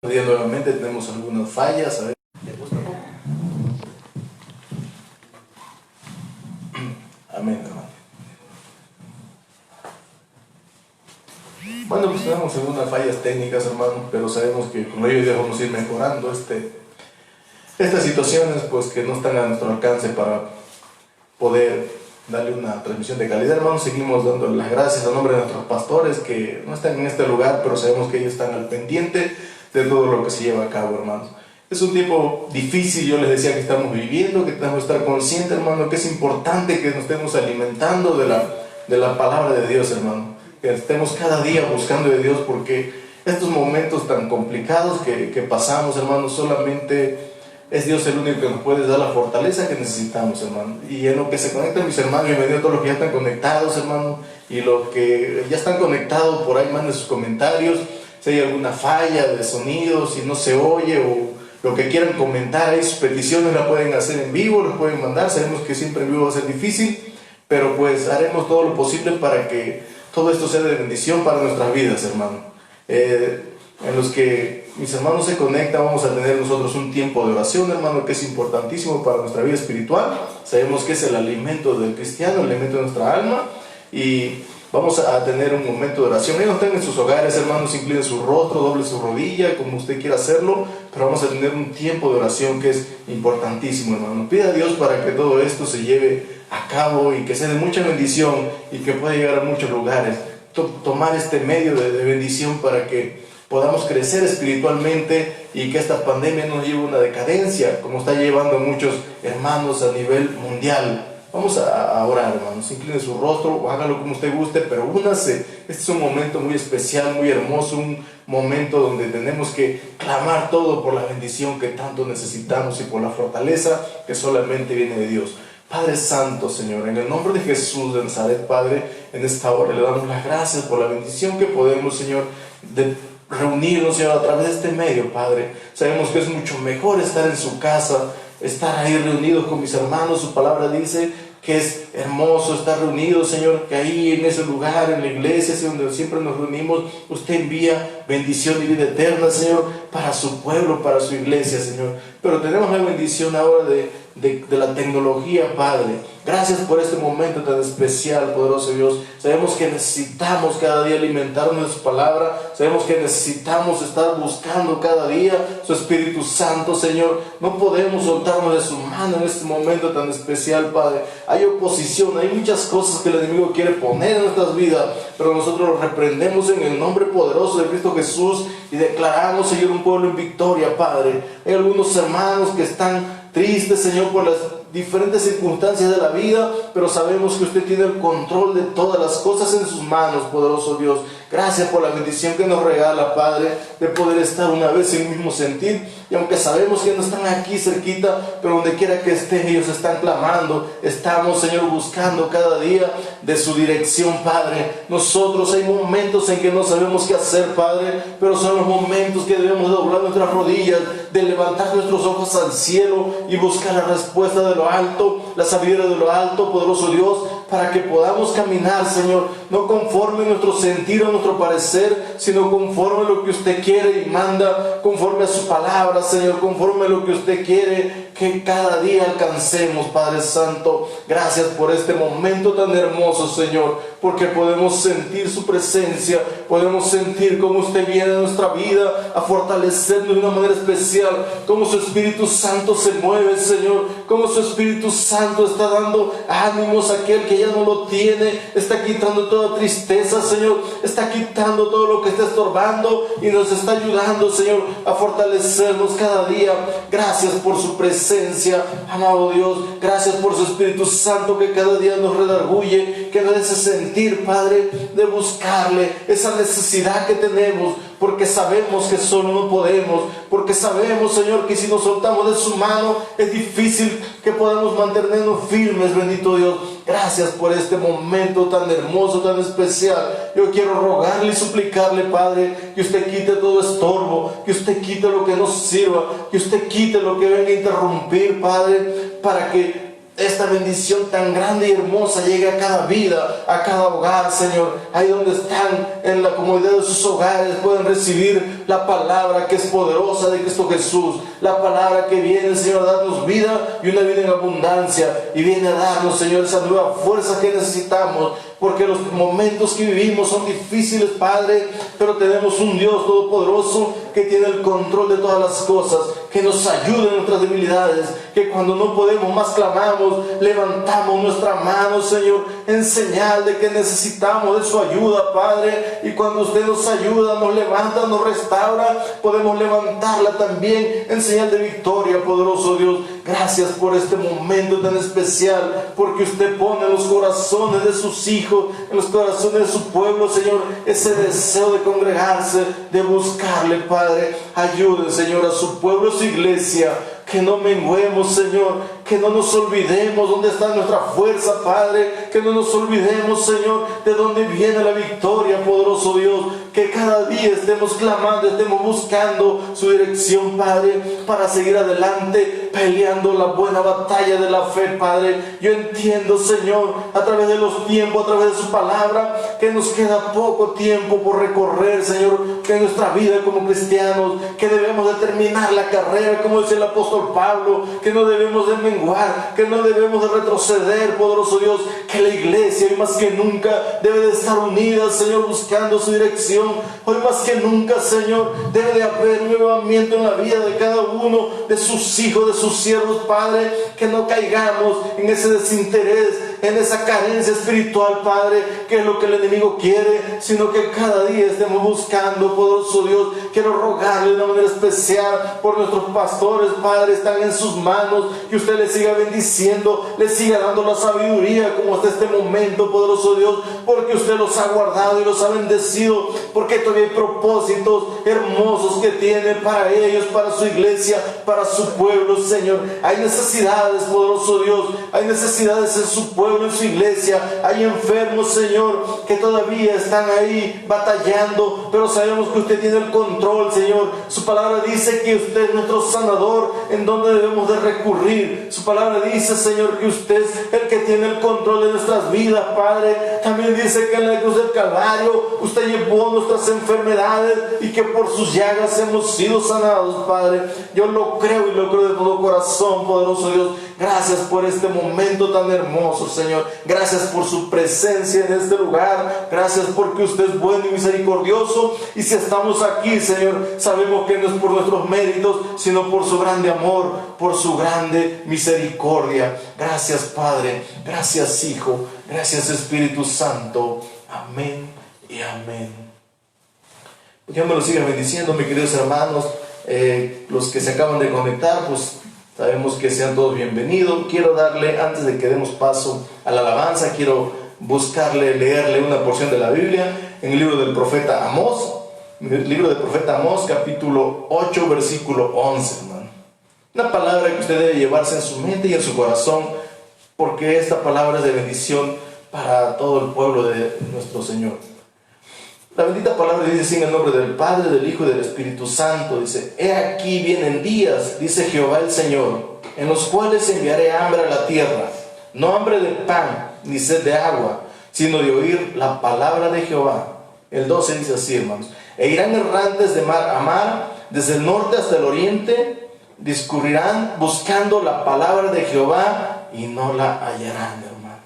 Día nuevamente tenemos algunas fallas. A ver, amén, hermano. Bueno, pues tenemos algunas fallas técnicas, hermano, pero sabemos que con ello ya vamos a ir mejorando estas situaciones, pues que no están a nuestro alcance para poder darle una transmisión de calidad, hermano. Seguimos dando las gracias a nombre de nuestros pastores que no están en este lugar, pero sabemos que ellos están al pendiente de todo lo que se lleva a cabo, hermanos. Es un tiempo difícil, yo les decía que estamos viviendo, que tenemos que estar conscientes, hermano, que es importante que nos estemos alimentando de la palabra de Dios, hermano. Que estemos cada día buscando de Dios, porque estos momentos tan complicados que pasamos, hermano, solamente es Dios el único que nos puede dar la fortaleza que necesitamos, hermano. Y en lo que se conectan mis hermanos, bienvenido a todos los que ya están conectados, hermano, y los que ya están conectados por ahí, manden sus comentarios. Si hay alguna falla de sonido, si no se oye o lo que quieran comentar, ahí sus peticiones la pueden hacer en vivo, los pueden mandar. Sabemos que siempre en vivo va a ser difícil, pero pues haremos todo lo posible para que todo esto sea de bendición para nuestras vidas, hermano. En los que mis hermanos se conectan, vamos a tener nosotros un tiempo de oración, hermano, que es importantísimo para nuestra vida espiritual. Sabemos que es el alimento del cristiano, el alimento de nuestra alma, y vamos a tener un momento de oración. Ellos están en sus hogares, hermanos, inclinen su rostro, doble su rodilla, como usted quiera hacerlo, pero vamos a tener un tiempo de oración que es importantísimo, hermano. Pida a Dios para que todo esto se lleve a cabo y que sea de mucha bendición y que pueda llegar a muchos lugares. Tomar este medio de bendición para que podamos crecer espiritualmente y que esta pandemia no lleve una decadencia, como está llevando a muchos hermanos a nivel mundial. Vamos a orar, hermanos. Incline su rostro o hágalo como usted guste, pero únase. Este es un momento muy especial, muy hermoso, un momento donde tenemos que clamar todo por la bendición que tanto necesitamos y por la fortaleza que solamente viene de Dios. Padre Santo, Señor, en el nombre de Jesús de Nazaret, Padre, en esta hora le damos las gracias por la bendición que podemos, Señor, de reunirnos, Señor, a través de este medio, Padre. Sabemos que es mucho mejor estar en su casa, estar ahí reunidos con mis hermanos. Su palabra dice que es hermoso estar reunidos, Señor, que ahí en ese lugar, en la iglesia, donde siempre nos reunimos, usted envía bendición y vida eterna, Señor, para su pueblo, para su iglesia, Señor. Pero tenemos la bendición ahora de la tecnología, Padre. Gracias por este momento tan especial, poderoso Dios. Sabemos que necesitamos cada día alimentarnos de su palabra. Sabemos que necesitamos estar buscando cada día su Espíritu Santo, Señor. No podemos soltarnos de su mano en este momento tan especial, Padre. Hay oposición, hay muchas cosas que el enemigo quiere poner en nuestras vidas, pero nosotros lo reprendemos en el nombre poderoso de Cristo Jesús y declaramos, Señor, un pueblo en victoria, Padre. Hay algunos hermanos que están tristes, Señor, por las diferentes circunstancias de la vida, pero sabemos que usted tiene el control de todas las cosas en sus manos, poderoso Dios. Gracias por la bendición que nos regala, Padre, de poder estar una vez en el mismo sentir. Y aunque sabemos que no están aquí cerquita, pero donde quiera que estén, ellos están clamando. Estamos, Señor, buscando cada día de su dirección, Padre. Nosotros hay momentos en que no sabemos qué hacer, Padre, pero son los momentos que debemos doblar nuestras rodillas, de levantar nuestros ojos al cielo y buscar la respuesta de lo alto, la sabiduría de lo alto, poderoso Dios, para que podamos caminar, Señor, no conforme a nuestro sentir o nuestro parecer, sino conforme a lo que usted quiere y manda, conforme a su palabra, Señor, conforme a lo que usted quiere que cada día alcancemos, Padre Santo. Gracias por este momento tan hermoso, Señor, porque podemos sentir su presencia, podemos sentir cómo usted viene a nuestra vida a fortalecernos de una manera especial, cómo su Espíritu Santo se mueve, Señor, cómo su Espíritu Santo está dando ánimos a aquel que ya no lo tiene, está quitando toda tristeza, Señor, está quitando todo lo que está estorbando y nos está ayudando, Señor, a fortalecernos cada día. Gracias por su presencia, amado Dios. Gracias por su Espíritu Santo que cada día nos redarguye, que nos hace sentir, Padre, de buscarle, esa necesidad que tenemos, porque sabemos que solo no podemos, porque sabemos, Señor, que si nos soltamos de su mano es difícil que podamos mantenernos firmes, bendito Dios. Gracias por este momento tan hermoso, tan especial. Yo quiero rogarle y suplicarle, Padre, que usted quite todo estorbo, que usted quite lo que nos sirva, que usted quite lo que venga a interrumpir, Padre, para que esta bendición tan grande y hermosa llegue a cada vida, a cada hogar, Señor. Ahí donde están, en la comodidad de sus hogares, pueden recibir la palabra que es poderosa de Cristo Jesús, la palabra que viene, Señor, a darnos vida y una vida en abundancia, y viene a darnos, Señor, esa nueva fuerza que necesitamos, porque los momentos que vivimos son difíciles, Padre, pero tenemos un Dios todopoderoso que tiene el control de todas las cosas, que nos ayuda en nuestras debilidades, que cuando no podemos más clamamos, levantamos nuestra mano, Señor, en señal de que necesitamos de su ayuda, Padre, y cuando usted nos ayuda, nos levanta, nos restaura, podemos levantarla también en señal de victoria, poderoso Dios. Gracias por este momento tan especial, porque usted pone en los corazones de sus hijos, en los corazones de su pueblo, Señor, ese deseo de congregarse, de buscarle, Padre. Ayude, Señor, a su pueblo, a su iglesia, que no menguemos, Señor, que no nos olvidemos dónde está nuestra fuerza, Padre, que no nos olvidemos, Señor, de dónde viene la victoria, poderoso Dios, que cada día estemos clamando, estemos buscando su dirección, Padre, para seguir adelante, peleando la buena batalla de la fe, Padre. Yo entiendo, Señor, a través de los tiempos, a través de su palabra, que nos queda poco tiempo por recorrer, Señor, que en nuestra vida como cristianos, que debemos de terminar la carrera, como dice el apóstol Pablo, que no debemos de menguar, que no debemos de retroceder, poderoso Dios, que la iglesia hoy más que nunca debe de estar unida, Señor, buscando su dirección. Hoy más que nunca, Señor, debe de haber un avivamiento en la vida de cada uno de sus hijos, de sus siervos, Padre, que no caigamos en ese desinterés, en esa carencia espiritual, Padre, que es lo que el enemigo quiere, sino que cada día estemos buscando, poderoso Dios. Quiero rogarle de una manera especial por nuestros pastores, Padre, están en sus manos, que usted les siga bendiciendo, les siga dando la sabiduría como hasta este momento, poderoso Dios, porque usted los ha guardado y los ha bendecido, porque todavía hay propósitos hermosos que tiene para ellos, para su iglesia, para su pueblo, Señor. Hay necesidades, poderoso Dios, hay necesidades en su pueblo, en su iglesia, hay enfermos, Señor, que todavía están ahí batallando, pero sabemos que usted tiene el control, Señor. Su palabra dice que usted es nuestro sanador, en donde debemos de recurrir. Su palabra dice, Señor, que usted es el que tiene el control de nuestras vidas, Padre. También dice que en la cruz del Calvario usted llevó nuestras enfermedades y que por sus llagas hemos sido sanados, Padre. Yo lo creo y lo creo de todo corazón, poderoso Dios. Gracias por este momento tan hermoso, Señor. Gracias por su presencia en este lugar. Gracias porque usted es bueno y misericordioso. Y si estamos aquí, Señor, sabemos que no es por nuestros méritos, sino por su grande amor, por su grande misericordia. Gracias, Padre. Gracias, Hijo. Gracias, Espíritu Santo. Amén y amén. Dios me lo siga bendiciendo, mis queridos hermanos. Los que se acaban de conectar, pues sabemos que sean todos bienvenidos. Quiero darle, antes de que demos paso a la alabanza, quiero leerle una porción de la Biblia en el libro del profeta Amós. El libro del profeta Amós, capítulo 8, versículo 11, hermano. Una palabra que usted debe llevarse en su mente y en su corazón, porque esta palabra es de bendición para todo el pueblo de nuestro Señor. La bendita palabra dice así en el nombre del Padre, del Hijo y del Espíritu Santo. Dice: he aquí vienen días, dice Jehová el Señor, en los cuales enviaré hambre a la tierra, no hambre de pan, ni sed de agua, sino de oír la palabra de Jehová. El 12 dice así, hermanos: e irán errantes de mar a mar, desde el norte hasta el oriente, discurrirán buscando la palabra de Jehová y no la hallarán, hermano.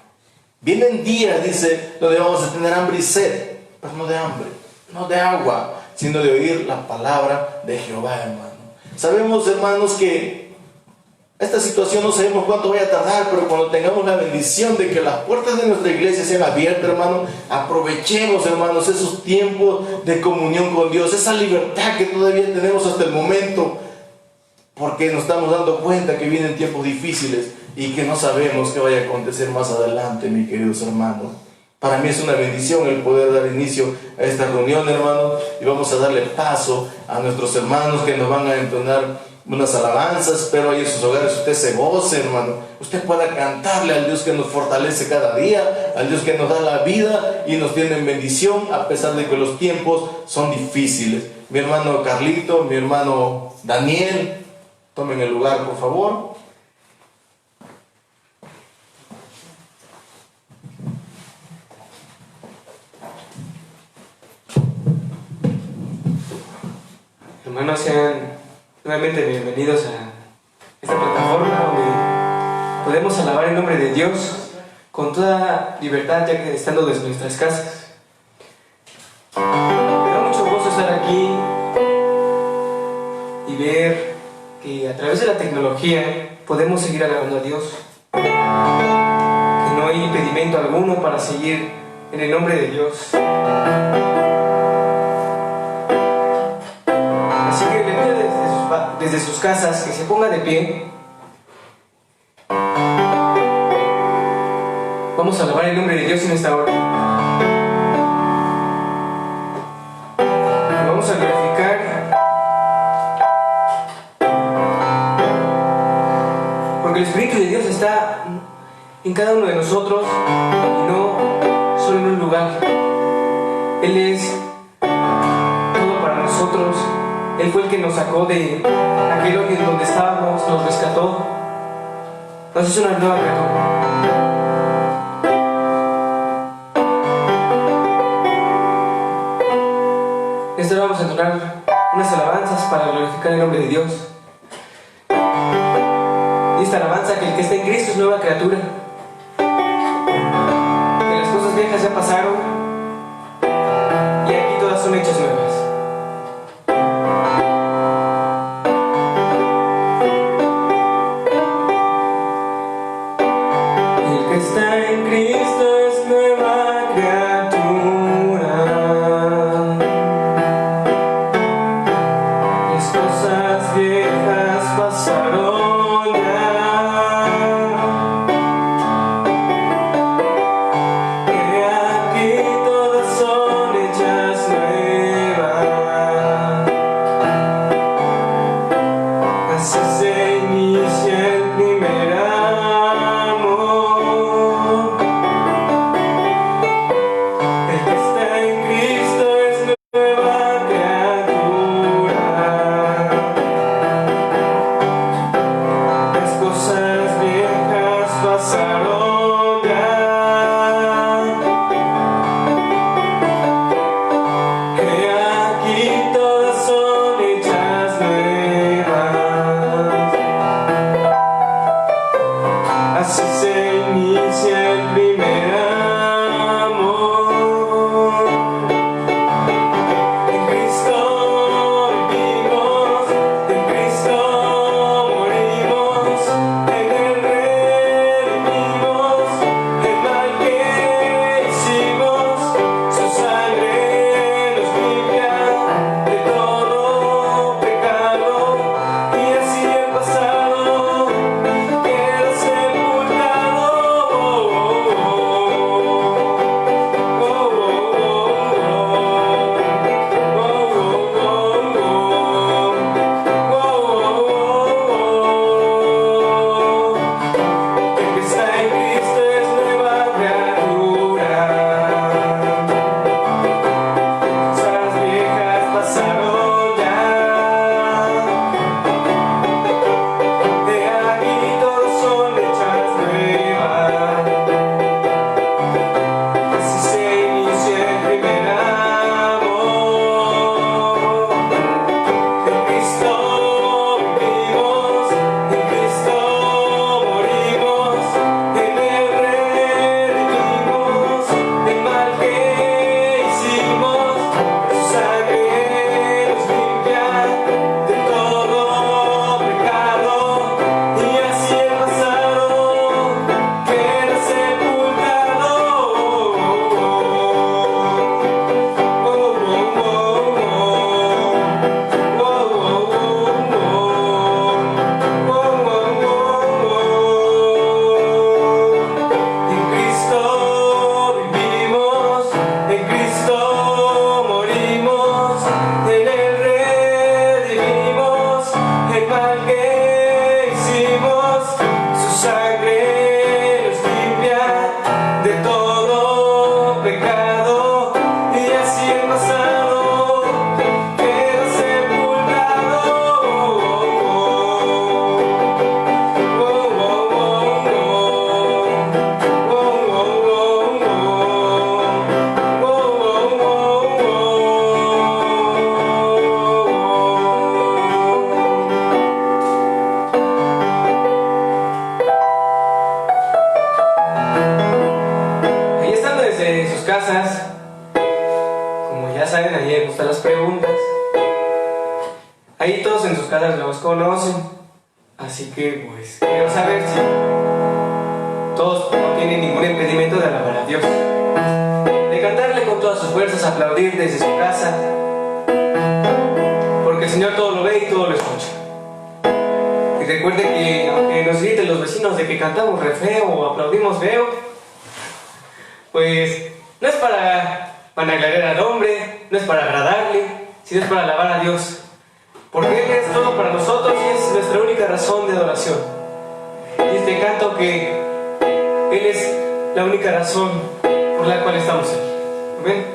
Vienen días, dice, donde vamos a tener hambre y sed, pero no de hambre, no de agua, sino de oír la palabra de Jehová, hermano. Sabemos, hermanos, que esta situación no sabemos cuánto vaya a tardar, pero cuando tengamos la bendición de que las puertas de nuestra iglesia sean abiertas, hermano, aprovechemos, hermanos, esos tiempos de comunión con Dios, esa libertad que todavía tenemos hasta el momento, porque nos estamos dando cuenta que vienen tiempos difíciles y que no sabemos qué vaya a acontecer más adelante, mis queridos hermanos. Para mí es una bendición el poder dar inicio a esta reunión, hermano, y vamos a darle paso a nuestros hermanos que nos van a entonar unas alabanzas. Espero ahí en sus hogares usted se goce, hermano. Usted pueda cantarle al Dios que nos fortalece cada día, al Dios que nos da la vida y nos tiene en bendición a pesar de que los tiempos son difíciles. Mi hermano Carlito, mi hermano Daniel, tomen el lugar, por favor. Hermanos, sean nuevamente bienvenidos a esta plataforma donde podemos alabar el nombre de Dios con toda libertad, ya que estando desde nuestras casas. Me da mucho gusto estar aquí y ver que a través de la tecnología podemos seguir alabando a Dios, que no hay impedimento alguno para seguir en el nombre de Dios. Así que le pido desde sus casas que se ponga de pie. Vamos a alabar el nombre de Dios en esta hora. Vamos a glorificar, porque el Espíritu de Dios está en cada uno de nosotros y no solo en un lugar. Él es todo para nosotros. Él fue el que nos sacó de aquel hoyo en donde estábamos, nos rescató, nos hizo una nueva criatura. Esta hora vamos a entonar unas alabanzas para glorificar el nombre de Dios. Y esta alabanza, que el que está en Cristo es nueva criatura, que las cosas viejas ya pasaron y aquí todas son hechas nuevas. El que está en Cristo es nueva criatura. Las cosas viejas pasaron ya. He aquí Ahí todos en sus casas los conocen, así que pues quiero saber si todos no tienen ningún impedimento de alabar a Dios, de cantarle con todas sus fuerzas, aplaudir desde su casa, porque el Señor todo lo ve y todo lo escucha. Y recuerde que aunque nos griten los vecinos de que cantamos re feo o aplaudimos feo, pues no es para vanagloriar al hombre, no es para agradarle, sino es para alabar a Dios, porque Él es todo para nosotros y es nuestra única razón de adoración. Y este canto que Él es la única razón por la cual estamos aquí. Amén.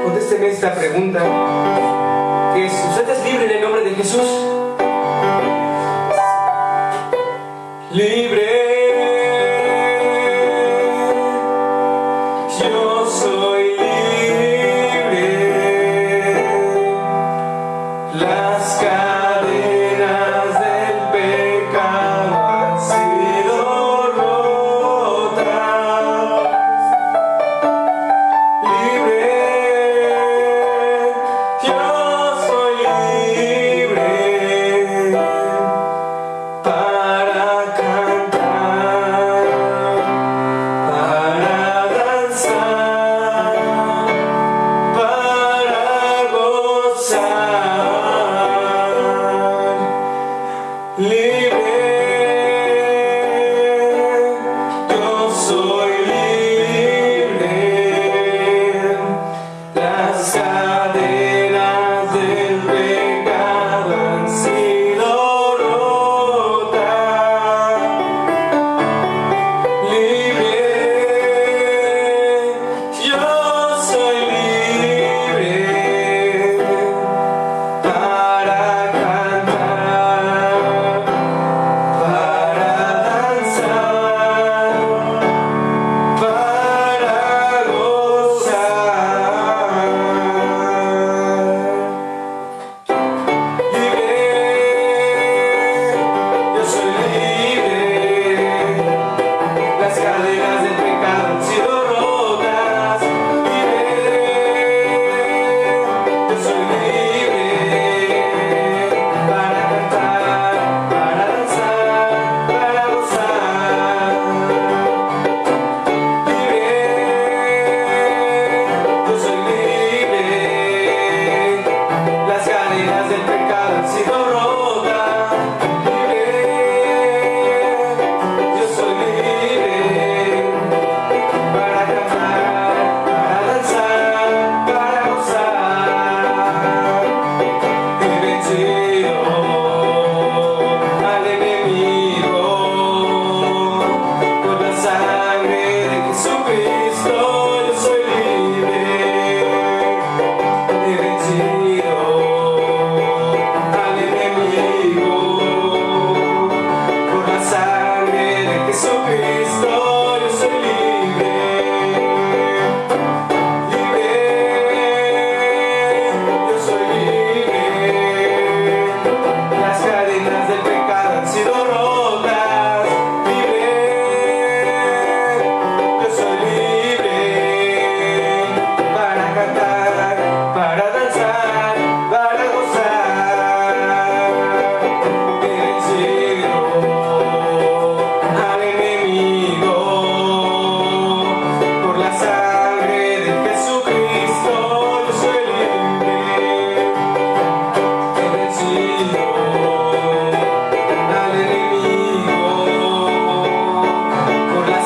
Contésteme esta pregunta, que es: ¿usted es libre en el nombre de Jesús? Libre, yo soy libre, las cadenas del pecado han sido rotas. Libre, yo soy libre para cantar.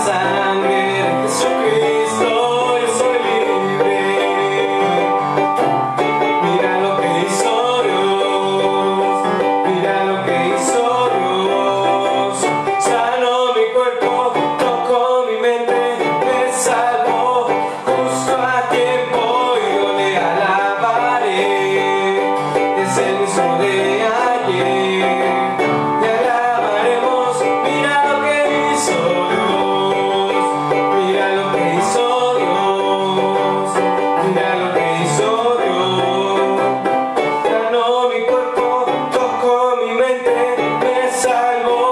sangre de Jesucristo yo soy libre. Mira lo que hizo Dios, mira lo que hizo Dios. Sanó mi cuerpo, tocó mi mente, me salvó justo a tiempo y yo le alabaré. Es el mismo de ayer, le alabaremos. Mira lo que hizo Dios, mira lo que hizo Dios, mira lo que hizo Dios. Sanó mi cuerpo, tocó mi mente, me salvó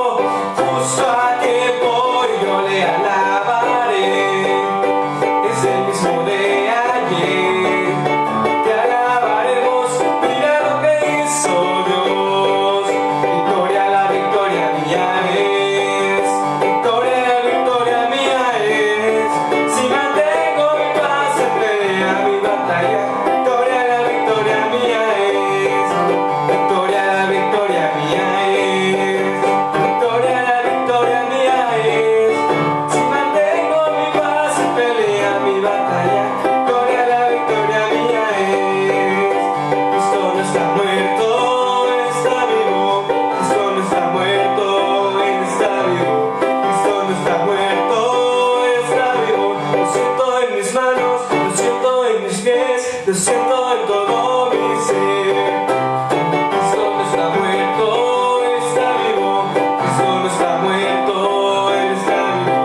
justo a tiempo y yo le alabaré. Es el mismo de ayer, te alabaremos. Mira lo que hizo Dios. Victoria, la victoria mía es. Victoria, la victoria mía es. Si mantengo mi paz en pelea mi batalla. Victoria, la victoria mía es. Victoria, la victoria mía es. Victoria, la victoria mía es. Si mantengo mi paz en pelea mi batalla. Victoria, la victoria mía es. Cristo no está muerto, Él está vivo. Cristo no está muerto, Él está vivo. Cristo no está muerto, Él está vivo. Lo siento en mis manos, lo siento en mis pies, lo siento en todo mi ser. Cristo no está muerto, Él está vivo. Cristo no está muerto, Él está vivo.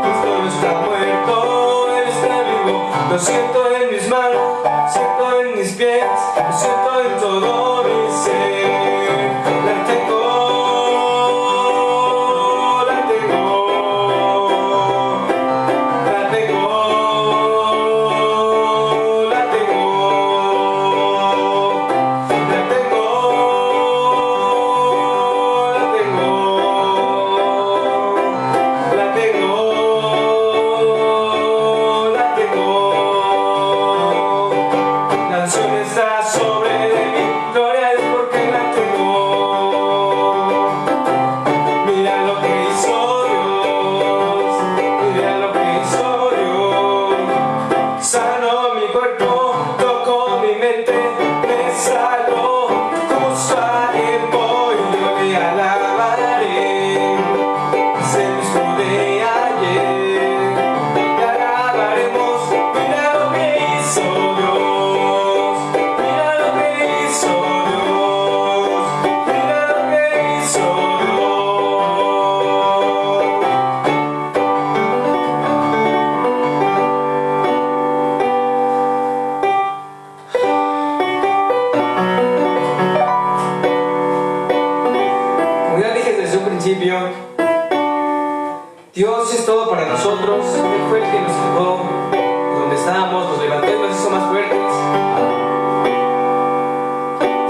Cristo no está muerto, Él está vivo. Lo siento en mis manos, lo siento en mis pies, lo siento en todo mi ser. La tengo, la tengo, la tengo, la tengo, la tengo, la tengo, la tengo, la tengo. La unción está sobre de mí, gloria es porque la tengo. Mira lo que hizo Dios, mira lo que hizo Dios. Sanó mi cuerpo, tocó mi mente, me salvó justo a tiempo y yo le alabaré. Es el mismo de ayer, le alabaremos. Mira lo que hizo Dios, mira lo que hizo Dios, mira lo que hizo Dios. Como ya dije desde un principio, Dios es todo para nosotros. Él fue el que nos sacó de donde estábamos, nos levantó y nos hizo más fuertes.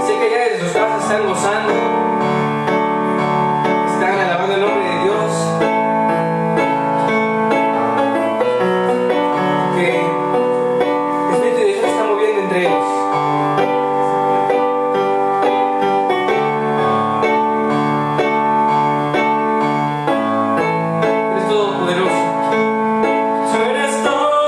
Sé que ya desde sus casas están gozando, están alabando el nombre de Dios, que el Espíritu de Dios se está moviendo entre ellos. Eres todopoderoso. Tú eres todopoderoso.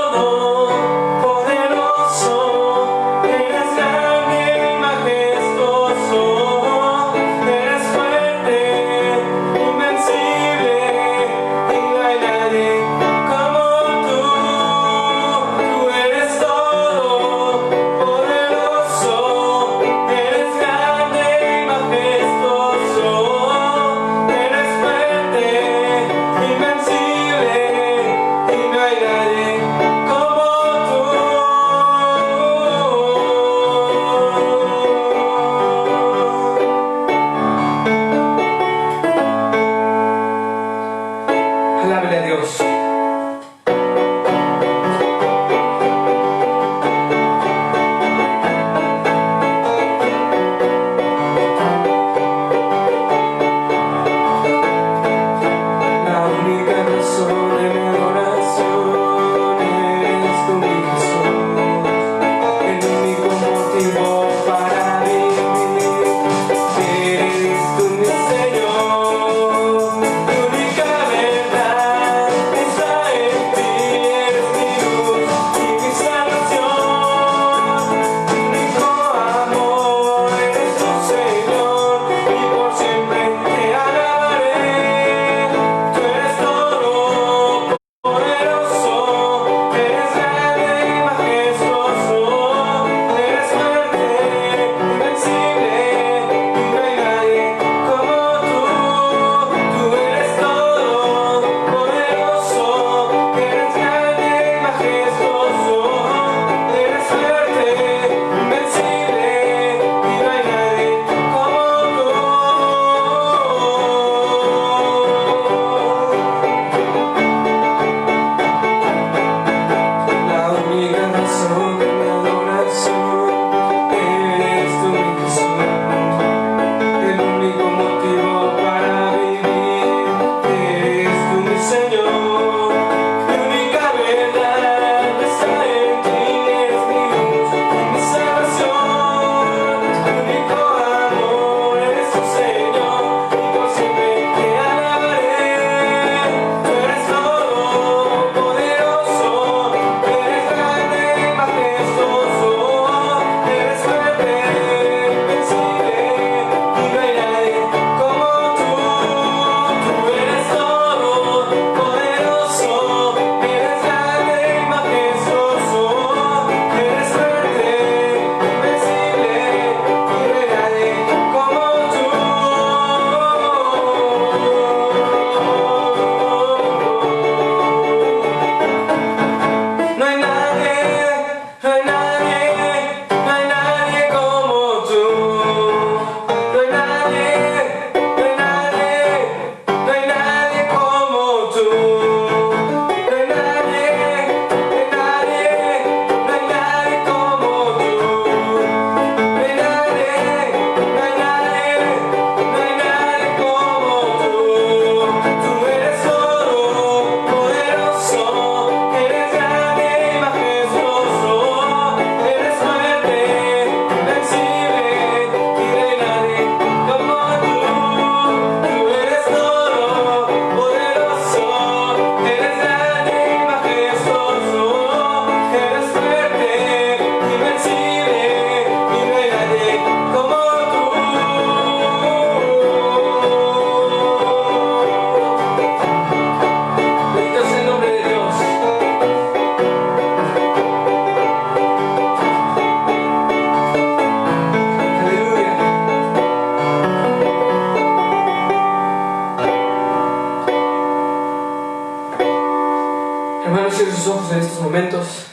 Hermanos, cierren sus ojos en estos momentos.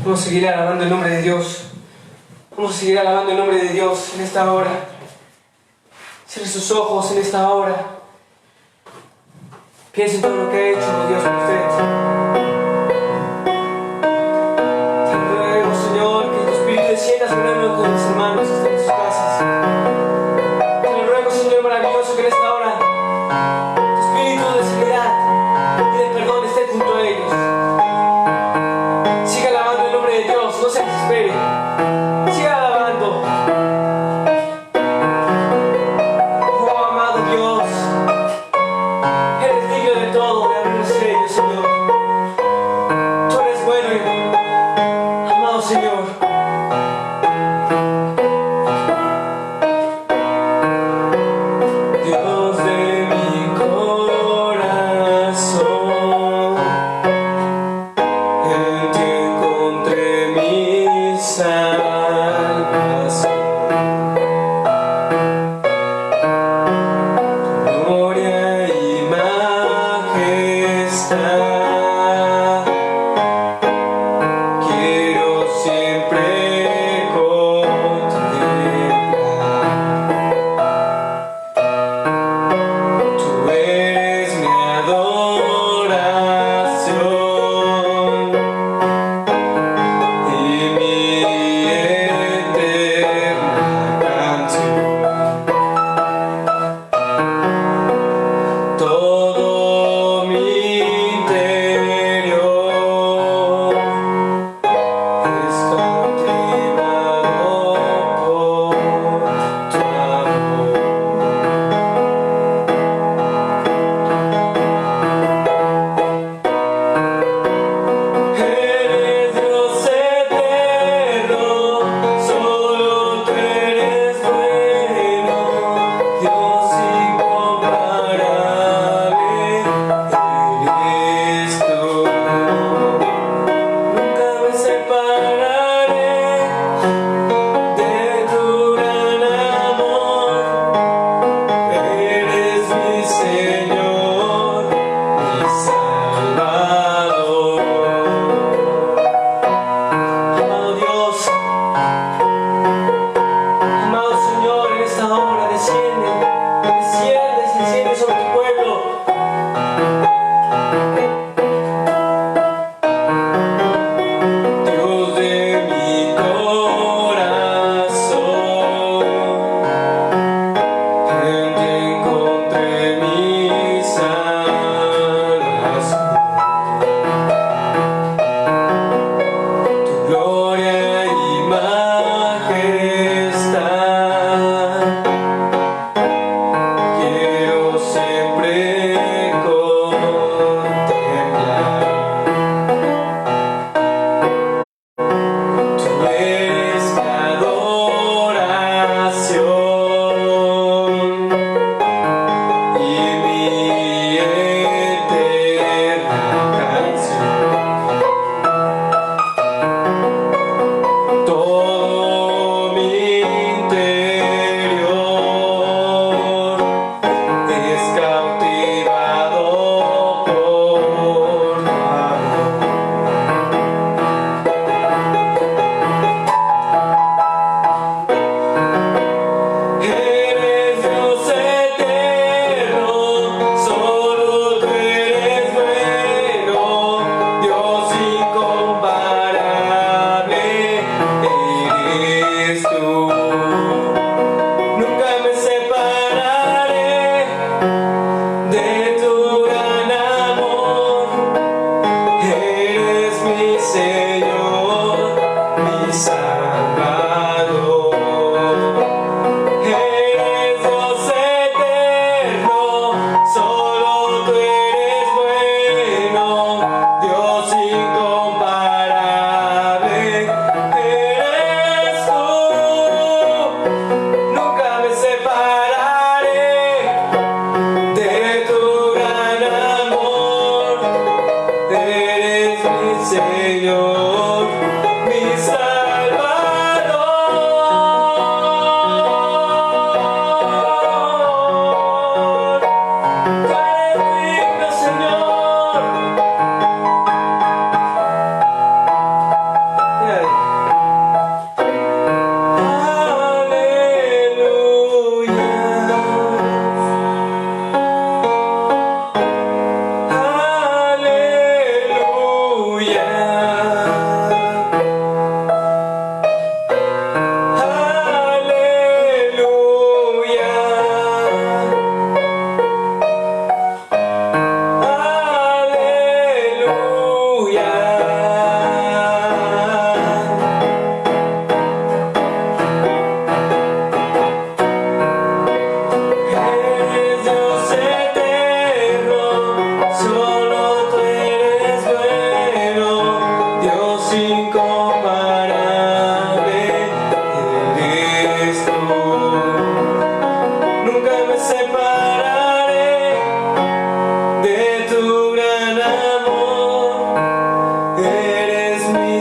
Vamos a seguir alabando el nombre de Dios. Vamos a seguir alabando el nombre de Dios en esta hora. Cierre sus ojos en esta hora. Piense en todo lo que ha hecho Dios por usted. Te ruego, Señor, que tu Espíritu descienda sobre mis hermanos que están en sus casas. Te ruego, Señor maravilloso, que en esta hora tu Espíritu de sanidad y de perdón esté junto a ellos. Siga alabando el nombre de Dios, no se desespere. Siga alabando. Oh, amado Dios, eres digno de todo, de abrir los sellos, Señor. Tú eres bueno, amado Señor. Dios de mi corazón, en ti encontré mi salvación. Tu gloria y majestad quiero siempre contemplar. Tú eres mi adoración y mi eterna canción. Todo mi interior es cautivado por tu amor. Eres Dios eterno, solo tú eres bueno, Dios incomparable, eres tú. Nunca me separaré de tu gran amor, eres mi Señor, mi Salvador. Amado Dios, amado Señor, en esta hora desciende, desciende sobre tu pueblo. Dios de mi corazón, en ti encontré mi salvación. Tu gloria y majestad quiero siempre contemplar. Tú eres mi adoración y mi eterna canción. Todo mi interior es cautivado por tu amor. Eres Dios eterno, solo tú eres bueno, Dios incomparable, eres tú. Nunca me separaré de tu gran amor, eres mi Señor, mi Salvador. Eres Dios eterno, solo tú eres bueno, Dios incomparable, eres tú. Nunca me separaré de tu gran amor, eres mi Señor, mi Salvador. Tú eres digno, Señor.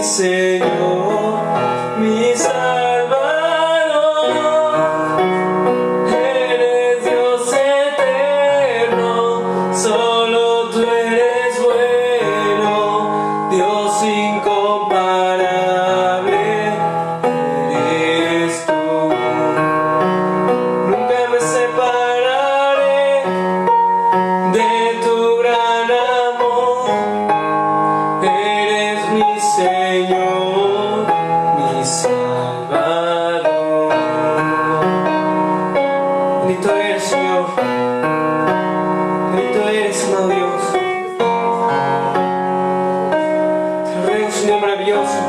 Señor, mi Salvador. Eres Dios eterno, solo tú eres bueno, Dios incomparable, eres tú. Nunca me separaré de tu gran amor. Eres mi Señor, mi Salvador. Bendito eres, Señor. Bendito eres, amado Dios. Te lo ruego, Señor maravilloso.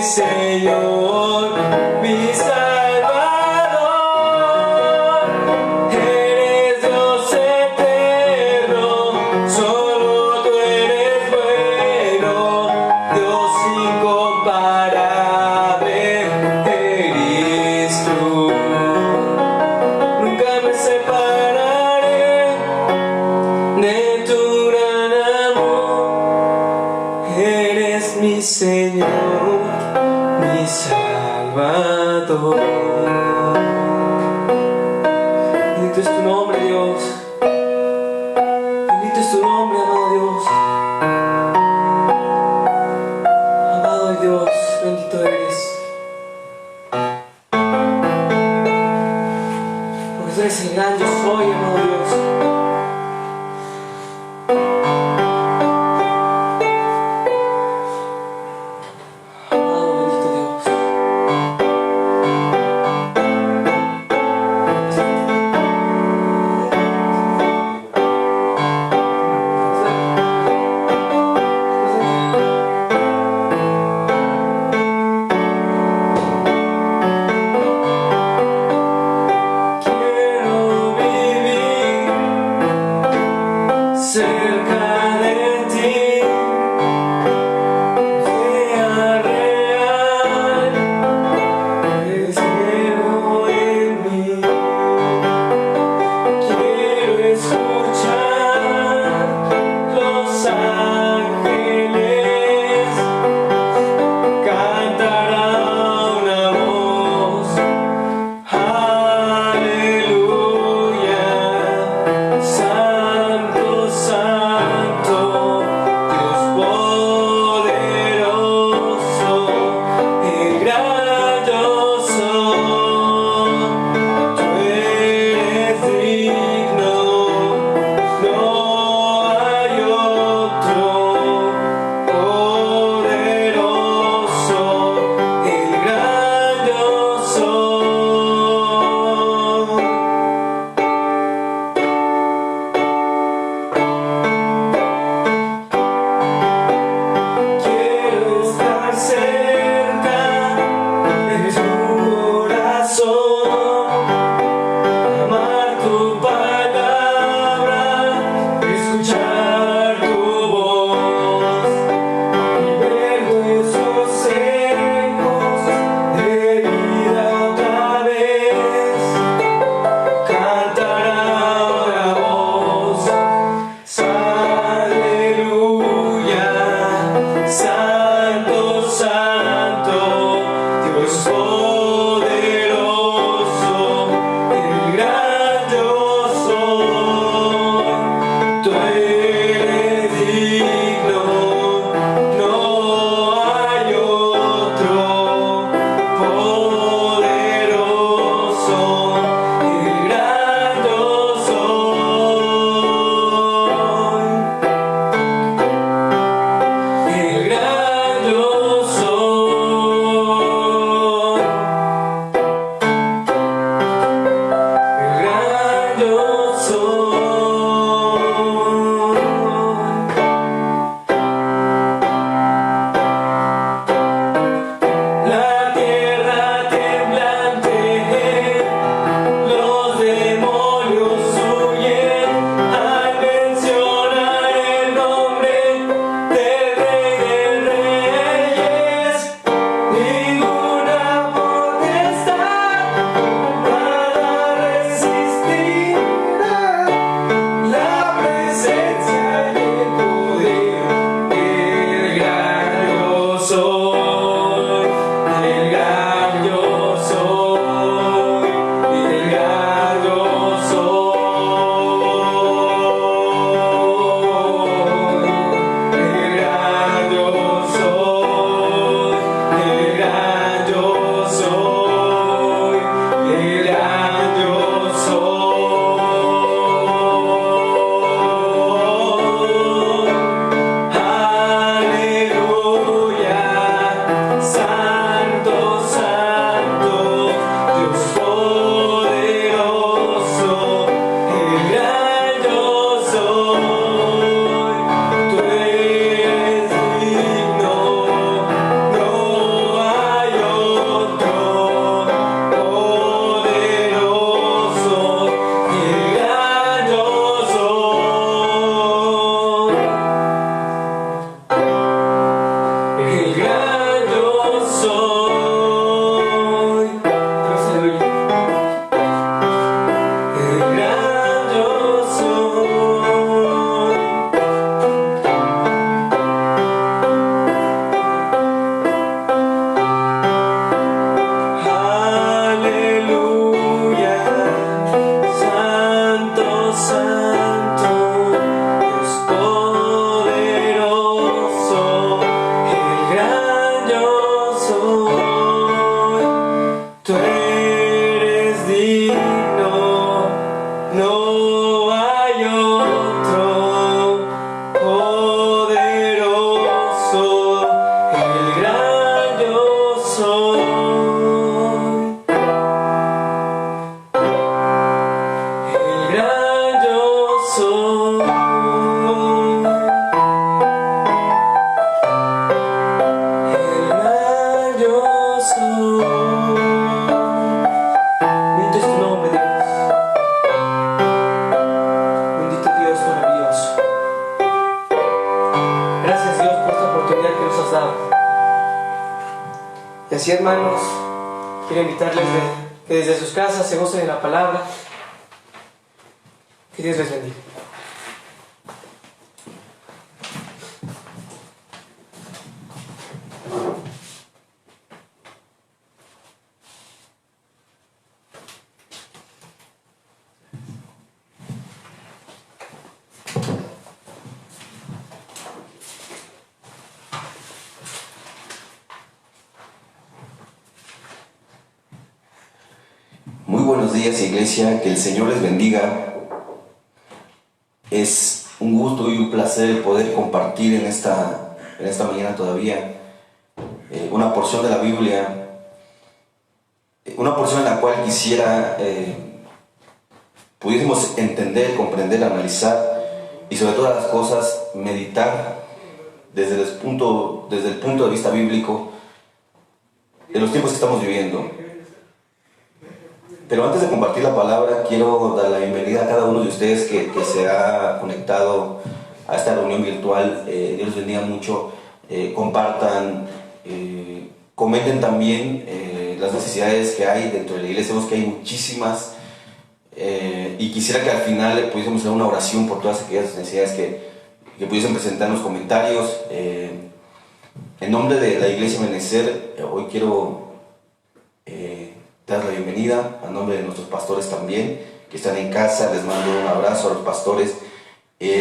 Señor, mi Salvador, eres Dios eterno, solo tú eres bueno, Dios incomparable, eres tú. Nunca me separaré de tu gran amor, eres mi Señor, mi Salvador. Bendito es tu nombre, Dios. Bendito es tu nombre, amado Dios. Amado Dios, bendito eres. Porque tú eres el gran yo soy, amado Dios. Quiero vivir Y así, hermanos, quiero invitarles que desde sus casas se gocen de la palabra. Que Dios les bendiga. Muy buenos días, iglesia, que el Señor les bendiga. Es un gusto y un placer poder compartir en esta mañana todavía una porción de la Biblia, una porción en la cual quisiera pudiésemos entender, comprender, analizar y sobre todas las cosas meditar desde el punto de vista bíblico de los tiempos que estamos viviendo. Pero antes de compartir la palabra, quiero dar la bienvenida a cada uno de ustedes que se ha conectado a esta reunión virtual. Dios les bendiga mucho. Compartan, comenten también las necesidades que hay dentro de la iglesia. Vemos que hay muchísimas. Y quisiera que al final pudiésemos hacer una oración por todas aquellas necesidades que pudiesen presentar en los comentarios. En nombre de la Iglesia Amanecer, hoy quiero dar la bienvenida a nombre de nuestros pastores también, que están en casa. Les mando un abrazo a los pastores,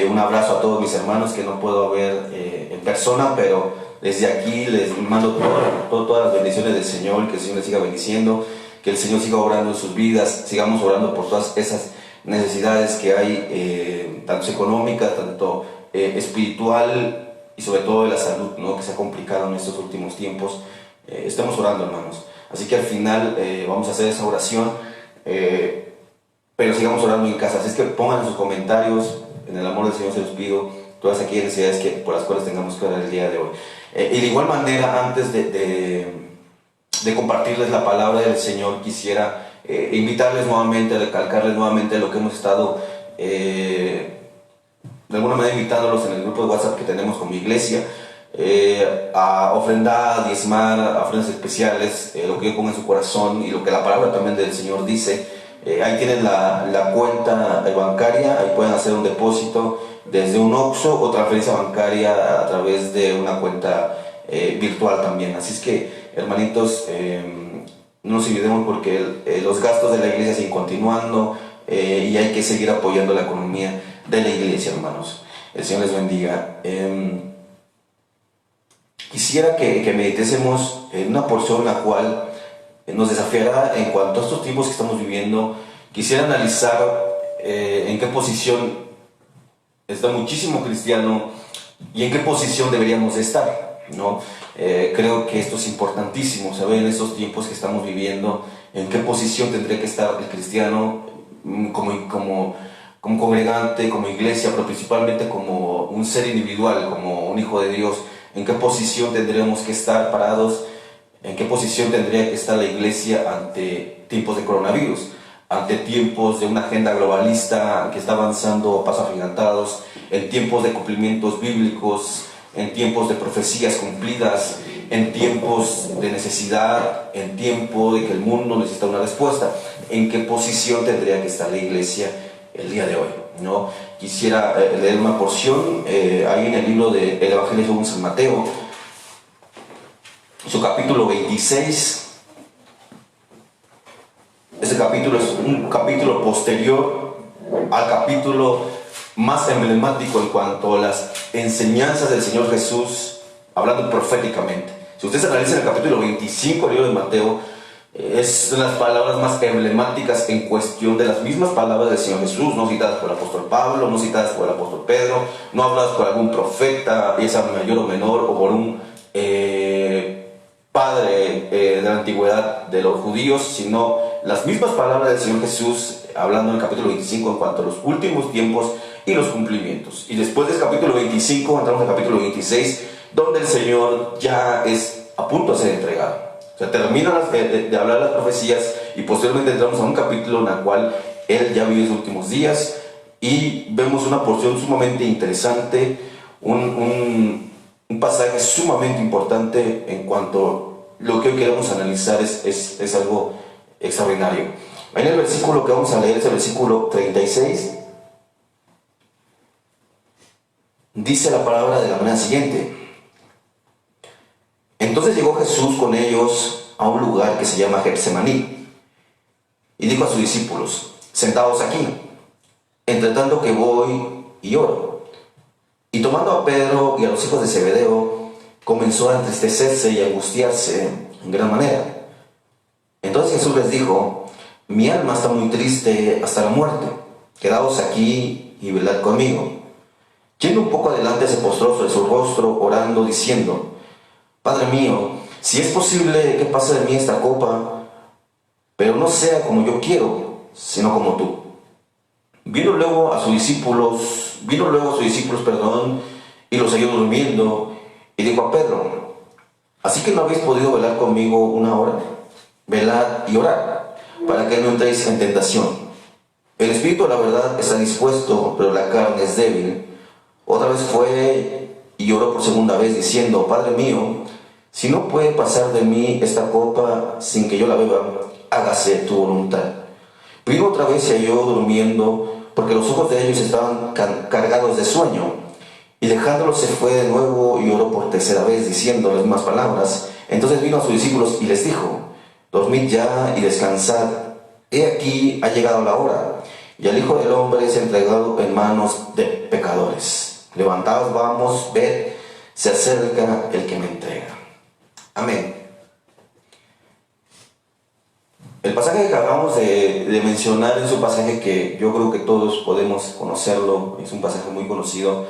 un abrazo a todos mis hermanos que no puedo ver en persona, pero desde aquí les mando todas las bendiciones del Señor, que el Señor les siga bendiciendo, que el Señor siga obrando en sus vidas, sigamos orando por todas esas necesidades que hay, tanto económicas, tanto espiritual y sobre todo de la salud, ¿no?, que se ha complicado en estos últimos tiempos. Estamos orando, hermanos. Así que al final vamos a hacer esa oración, pero sigamos orando en casa. Así es que pongan en sus comentarios, en el amor del Señor se los pido, todas aquellas necesidades por las cuales tengamos que orar el día de hoy. Y de igual manera, antes de compartirles la palabra del Señor, quisiera invitarles nuevamente, recalcarles nuevamente lo que hemos estado de alguna manera invitándolos en el grupo de WhatsApp que tenemos con mi iglesia, a ofrendar, a diezmar, a ofrendas especiales, lo que yo ponga en su corazón y lo que la palabra también del Señor dice. Ahí tienen la cuenta bancaria, ahí pueden hacer un depósito desde un OXXO o transferencia bancaria a través de una cuenta virtual también. Así es que, hermanitos, no nos olvidemos porque los gastos de la iglesia siguen continuando y hay que seguir apoyando la economía de la iglesia, hermanos. El Señor les bendiga. Quisiera que meditésemos en una porción la cual nos desafiará en cuanto a estos tiempos que estamos viviendo. Quisiera analizar en qué posición está muchísimo cristiano y en qué posición deberíamos de estar, ¿no? Creo que esto es importantísimo, saber en estos tiempos que estamos viviendo en qué posición tendría que estar el cristiano como congregante, como iglesia, pero principalmente como un ser individual, como un hijo de Dios. ¿En qué posición tendríamos que estar parados? ¿En qué posición tendría que estar la iglesia ante tiempos de coronavirus? Ante tiempos de una agenda globalista que está avanzando a pasos agigantados, en tiempos de cumplimientos bíblicos, en tiempos de profecías cumplidas, en tiempos de necesidad, en tiempo de que el mundo necesita una respuesta. ¿En qué posición tendría que estar la iglesia el día de hoy, ¿no? Quisiera leer una porción ahí en el libro del Evangelio según San Mateo, su capítulo 26. Este capítulo es un capítulo posterior al capítulo más emblemático en cuanto a las enseñanzas del Señor Jesús, hablando proféticamente. Si ustedes analizan el capítulo 25 del libro de Mateo, es de las palabras más emblemáticas en cuestión de las mismas palabras del Señor Jesús, no citadas por el apóstol Pablo, no citadas por el apóstol Pedro, no habladas por algún profeta, ya sea mayor o menor, o por un padre de la antigüedad de los judíos, sino las mismas palabras del Señor Jesús, hablando en el capítulo 25 en cuanto a los últimos tiempos y los cumplimientos. Y después del capítulo 25 entramos al capítulo 26, donde el Señor ya es a punto de ser entregado. O sea, termina de hablar las profecías y posteriormente entramos a un capítulo en el cual Él ya vive sus últimos días y vemos una porción sumamente interesante, un pasaje sumamente importante en cuanto lo que hoy queremos analizar es algo extraordinario. En el versículo que vamos a leer es el versículo 36. Dice la palabra de la manera siguiente: entonces llegó Jesús con ellos a un lugar que se llama Getsemaní, y dijo a sus discípulos: sentaos aquí, entre tanto que voy y oro. Y tomando a Pedro y a los hijos de Zebedeo, comenzó a entristecerse y a angustiarse en gran manera. Entonces Jesús les dijo: mi alma está muy triste hasta la muerte, quedaos aquí y velad conmigo. Yendo un poco adelante, se postró sobre su rostro, orando, diciendo: Padre mío, si es posible que pase de mí esta copa, pero no sea como yo quiero, sino como tú. Vino luego a sus discípulos, y los halló durmiendo, y dijo a Pedro: ¿así que no habéis podido velar conmigo una hora? Velad y orad, para que no entréis en tentación. El espíritu, la verdad, está dispuesto, pero la carne es débil. Otra vez fue y oró por segunda vez, diciendo: Padre mío, si no puede pasar de mí esta copa sin que yo la beba, hágase tu voluntad. Vino otra vez y halló durmiendo, porque los ojos de ellos estaban cargados de sueño. Y dejándolo se fue de nuevo y oró por tercera vez, diciendo las mismas palabras. Entonces vino a sus discípulos y les dijo: dormid ya y descansad. He aquí ha llegado la hora, y el Hijo del Hombre es entregado en manos de pecadores. Levantaos, vamos, ved, se acerca el que me entrega. Amén. El pasaje que acabamos de mencionar es un pasaje que yo creo que todos podemos conocerlo, es un pasaje muy conocido.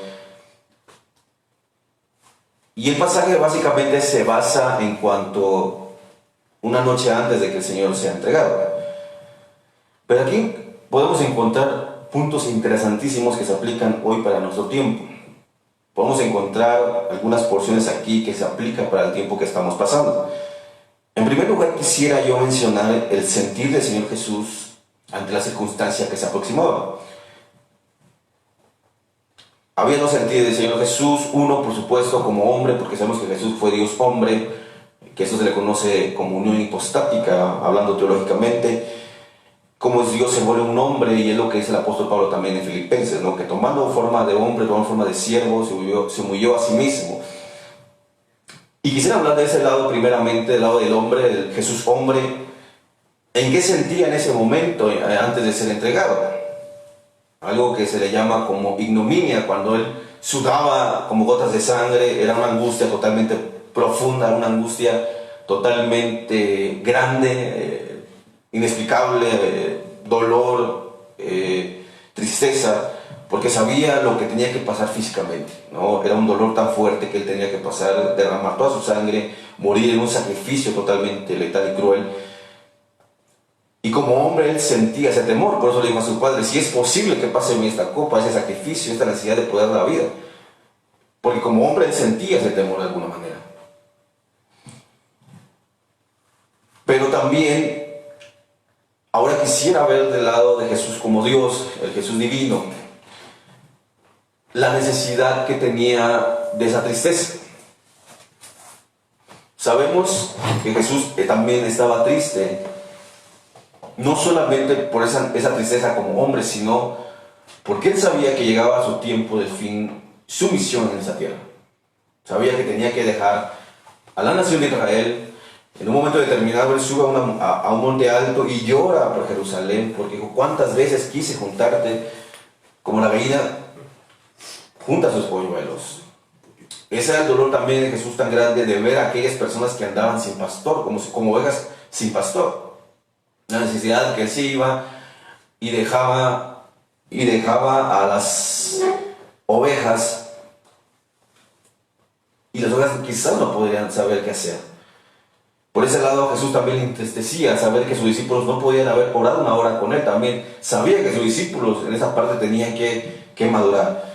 Y el pasaje básicamente se basa en cuanto una noche antes de que el Señor sea entregado. Pero aquí podemos encontrar puntos interesantísimos que se aplican hoy para nuestro tiempo. Podemos encontrar algunas porciones aquí que se aplican para el tiempo que estamos pasando. En primer lugar, quisiera yo mencionar el sentir del Señor Jesús ante la circunstancia que se aproximaba. Había dos sentidos del Señor Jesús. Uno, por supuesto, como hombre, porque sabemos que Jesús fue Dios hombre, que eso se le conoce como unión hipostática, hablando teológicamente. Como es Dios, se vuelve un hombre, y es lo que dice el apóstol Pablo también en Filipenses, ¿no? Que tomando forma de hombre, tomando forma de siervo, se humilló a sí mismo. Y quisiera hablar de ese lado primeramente, del lado del hombre, del Jesús hombre. ¿En qué sentía en ese momento antes de ser entregado? Algo que se le llama como ignominia, cuando él sudaba como gotas de sangre. Era una angustia totalmente profunda, una angustia totalmente grande, inexplicable, dolor, tristeza, porque sabía lo que tenía que pasar físicamente, ¿no? Era un dolor tan fuerte que él tenía que pasar, derramar toda su sangre, morir en un sacrificio totalmente letal y cruel. Y como hombre él sentía ese temor, por eso le dijo a su padre: si es posible que pase en mí esta copa, ese sacrificio, esta necesidad de poder dar la vida. Porque como hombre él sentía ese temor de alguna manera. Pero también, ahora quisiera ver del lado de Jesús como Dios, el Jesús divino, la necesidad que tenía de esa tristeza. Sabemos que Jesús también estaba triste, no solamente por esa tristeza como hombre, sino porque él sabía que llegaba a su tiempo de fin, su misión en esa tierra. Sabía que tenía que dejar a la nación de Israel. En un momento determinado él sube a un monte alto y llora por Jerusalén, porque dijo: cuántas veces quise juntarte como la gallina junta sus polluelos. Ese era el dolor también de Jesús tan grande, de ver a aquellas personas que andaban sin pastor, como ovejas sin pastor. La necesidad que él se iba y dejaba a las ovejas, y las ovejas quizás no podrían saber qué hacer. Por ese lado Jesús también le entristecía saber que sus discípulos no podían haber orado una hora con él. También sabía que sus discípulos en esa parte tenían que madurar.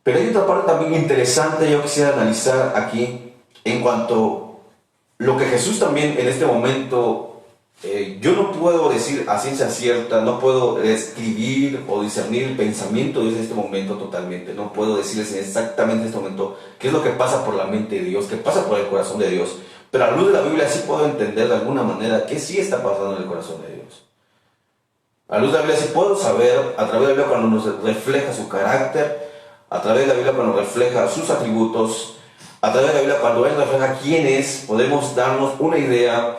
Pero hay otra parte también interesante, yo quisiera analizar aquí, en cuanto a lo que Jesús también en este momento, yo no puedo decir a ciencia cierta, no puedo escribir o discernir el pensamiento de Dios en este momento totalmente. No puedo decirles exactamente en este momento qué es lo que pasa por la mente de Dios, qué pasa por el corazón de Dios. pero a la luz de la Biblia sí puedo entender de alguna manera qué sí está pasando en el corazón de Dios. A la luz de la Biblia sí puedo saber, a través de la Biblia cuando nos refleja su carácter, a través de la Biblia cuando refleja sus atributos, a través de la Biblia cuando Él refleja quién es, podemos darnos una idea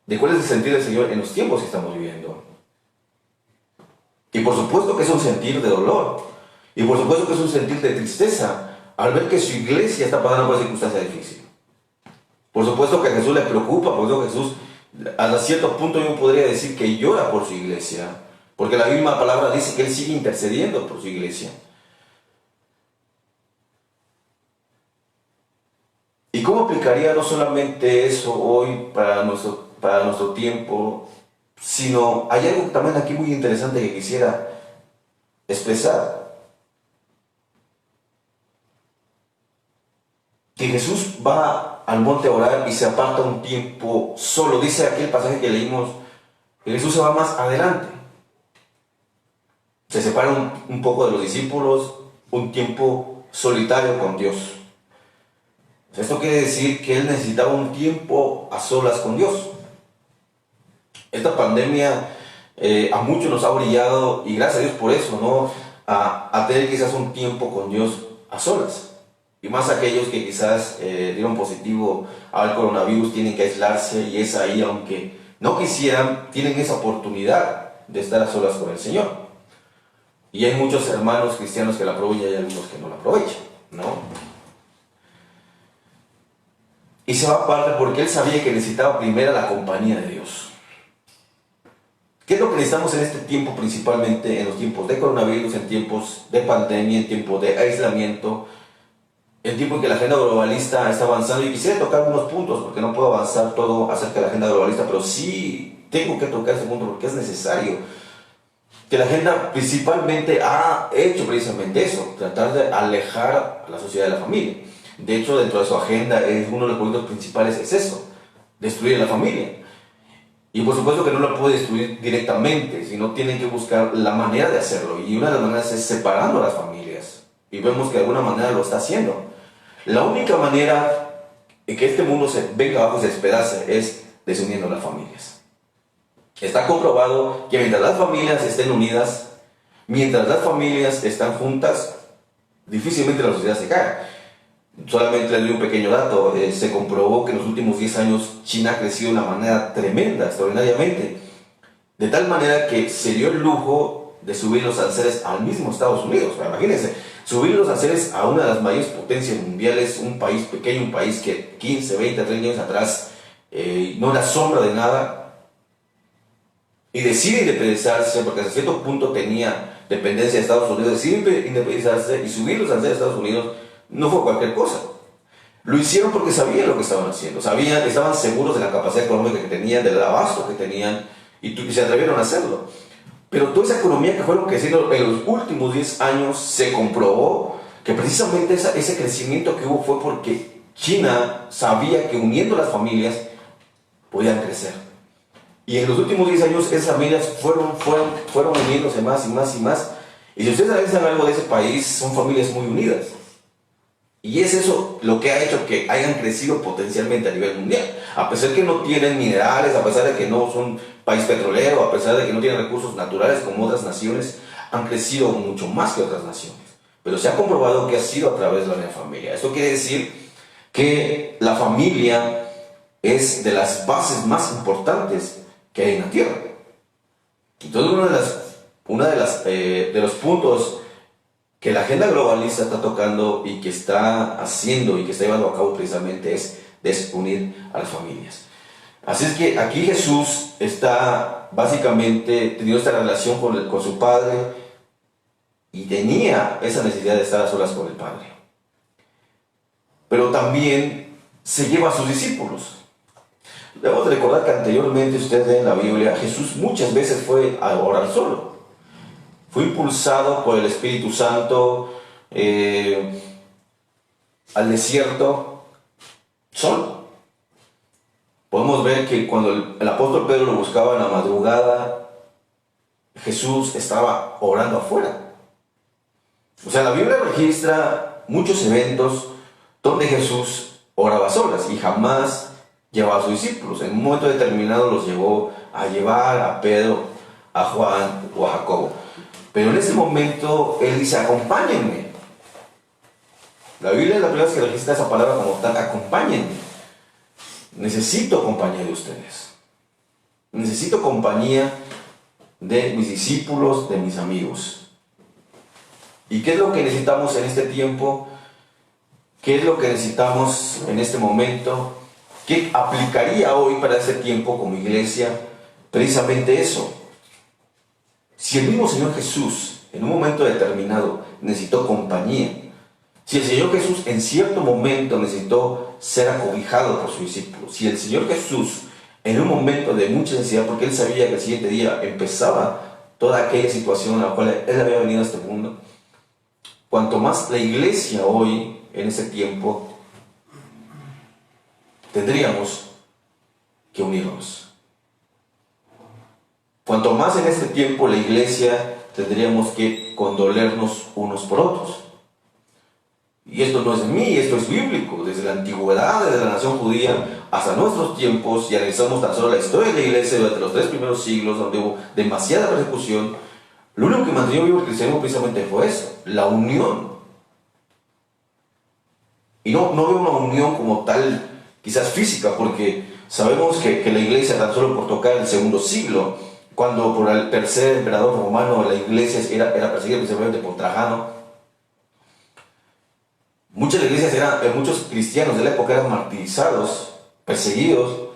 de cuál es el sentir del Señor en los tiempos que estamos viviendo. Y por supuesto que es un sentir de dolor, y por supuesto que es un sentir de tristeza al ver que su iglesia está pasando por una circunstancia difícil. Por supuesto que a Jesús le preocupa, por eso Jesús hasta cierto punto yo podría decir que llora por su iglesia, porque la misma palabra dice que Él sigue intercediendo por su iglesia. ¿Y cómo aplicaría no solamente eso hoy para nuestro tiempo, sino hay algo también aquí muy interesante que quisiera expresar? Que Jesús va al monte a orar y se aparta un tiempo solo. Dice aquel pasaje que leímos que Jesús se va más adelante. Se separa un poco de los discípulos, un tiempo solitario con Dios. Esto quiere decir que Él necesitaba un tiempo a solas con Dios. Esta pandemia a muchos nos ha brillado, y gracias a Dios por eso, ¿no? A tener quizás un tiempo con Dios a solas. Y más aquellos que quizás dieron positivo al coronavirus, tienen que aislarse, y es ahí, aunque no quisieran, tienen esa oportunidad de estar a solas con el Señor. Y hay muchos hermanos cristianos que la aprovechan y hay algunos que no la aprovechan, ¿no? Y se va aparte porque Él sabía que necesitaba primero la compañía de Dios. ¿Qué es lo que necesitamos en este tiempo, principalmente en los tiempos de coronavirus, en tiempos de pandemia, en tiempos de aislamiento, en tiempo en que la agenda globalista está avanzando? Y quisiera tocar unos puntos, porque no puedo avanzar todo acerca de la agenda globalista, pero sí tengo que tocar ese punto porque es necesario. Que la agenda principalmente ha hecho precisamente eso, tratar de alejar a la sociedad de la familia. De hecho, dentro de su agenda, uno de los puntos principales es eso, destruir la familia. Y por supuesto que no la puede destruir directamente, sino tienen que buscar la manera de hacerlo. Y una de las maneras es separando a las familias. Y vemos que de alguna manera lo está haciendo. La única manera en que este mundo se venga abajo y se despedace es desuniendo a las familias. Está comprobado que mientras las familias estén unidas, mientras las familias están juntas, difícilmente la sociedad se cae. Solamente les doy un pequeño dato. Se comprobó que en los últimos 10 años China ha crecido de una manera tremenda, extraordinariamente. De tal manera que se dio el lujo de subir los aranceles al mismo Estados Unidos. Imagínense, subir los aranceles a una de las mayores potencias mundiales, un país pequeño, un país que 15, 20, 30 años atrás no era sombra de nada. Y decide independizarse, porque hasta cierto punto tenía dependencia de Estados Unidos, decide independizarse y subir los aranceles de Estados Unidos. No fue cualquier cosa. Lo hicieron porque sabían lo que estaban haciendo, sabían, estaban seguros de la capacidad económica que tenían, del abasto que tenían, y se atrevieron a hacerlo. Pero toda esa economía que fueron creciendo en los últimos 10 años, se comprobó que precisamente ese crecimiento que hubo fue porque China sabía que uniendo las familias podían crecer. Y en los últimos 10 años esas familias fueron uniéndose más y más y más. Y si ustedes analizan algo de ese país, son familias muy unidas. Y es eso lo que ha hecho que hayan crecido potencialmente a nivel mundial. A pesar de que no tienen minerales, a pesar de que no son país petrolero, a pesar de que no tienen recursos naturales como otras naciones, han crecido mucho más que otras naciones. Pero se ha comprobado que ha sido a través de la familia. Esto quiere decir que la familia es de las bases más importantes que hay en la tierra. Entonces de los puntos que la agenda globalista está tocando y que está haciendo y que está llevando a cabo precisamente es desunir a las familias. Así es que aquí Jesús está básicamente teniendo esta relación con su Padre y tenía esa necesidad de estar a solas con el Padre. Pero también se lleva a sus discípulos. Debemos recordar que anteriormente, ustedes ven en la Biblia, Jesús muchas veces fue a orar solo. Fue impulsado por el Espíritu Santo al desierto solo. Podemos ver que cuando el apóstol Pedro lo buscaba en la madrugada, Jesús estaba orando afuera. O sea, la Biblia registra muchos eventos donde Jesús oraba a solas y jamás llevaba a sus discípulos. En un momento determinado los llevó a llevar a Pedro, a Juan o a Jacobo. Pero en ese momento él dice: acompáñenme. La Biblia es la primera vez que registra esa palabra como tal: acompáñenme. Necesito compañía de ustedes. Necesito compañía de mis discípulos, de mis amigos. ¿Y qué es lo que necesitamos en este tiempo? ¿Qué es lo que necesitamos en este momento? ¿Qué aplicaría hoy para este tiempo como iglesia? Precisamente eso. Si el mismo Señor Jesús en un momento determinado necesitó compañía, si el Señor Jesús en cierto momento necesitó ser acobijado por sus discípulos, si el Señor Jesús en un momento de mucha necesidad, porque Él sabía que el siguiente día empezaba toda aquella situación en la cual Él había venido a este mundo, cuanto más la iglesia hoy, en ese tiempo, tendríamos que unirnos. Cuanto más en este tiempo la iglesia tendríamos que condolernos unos por otros. Y esto no es de mí, esto es bíblico. Desde la antigüedad, desde la nación judía hasta nuestros tiempos, y analizamos tan solo la historia de la iglesia durante los 3 primeros siglos, donde hubo demasiada persecución, lo único que mantuvo vivo el cristianismo precisamente fue eso, la unión. Y no veo una unión como tal, quizás física, porque sabemos que la iglesia, tan solo por tocar el 2.º siglo, cuando por el tercer emperador romano la iglesia era perseguida principalmente por Trajano, muchas iglesias muchos cristianos de la época eran martirizados, perseguidos,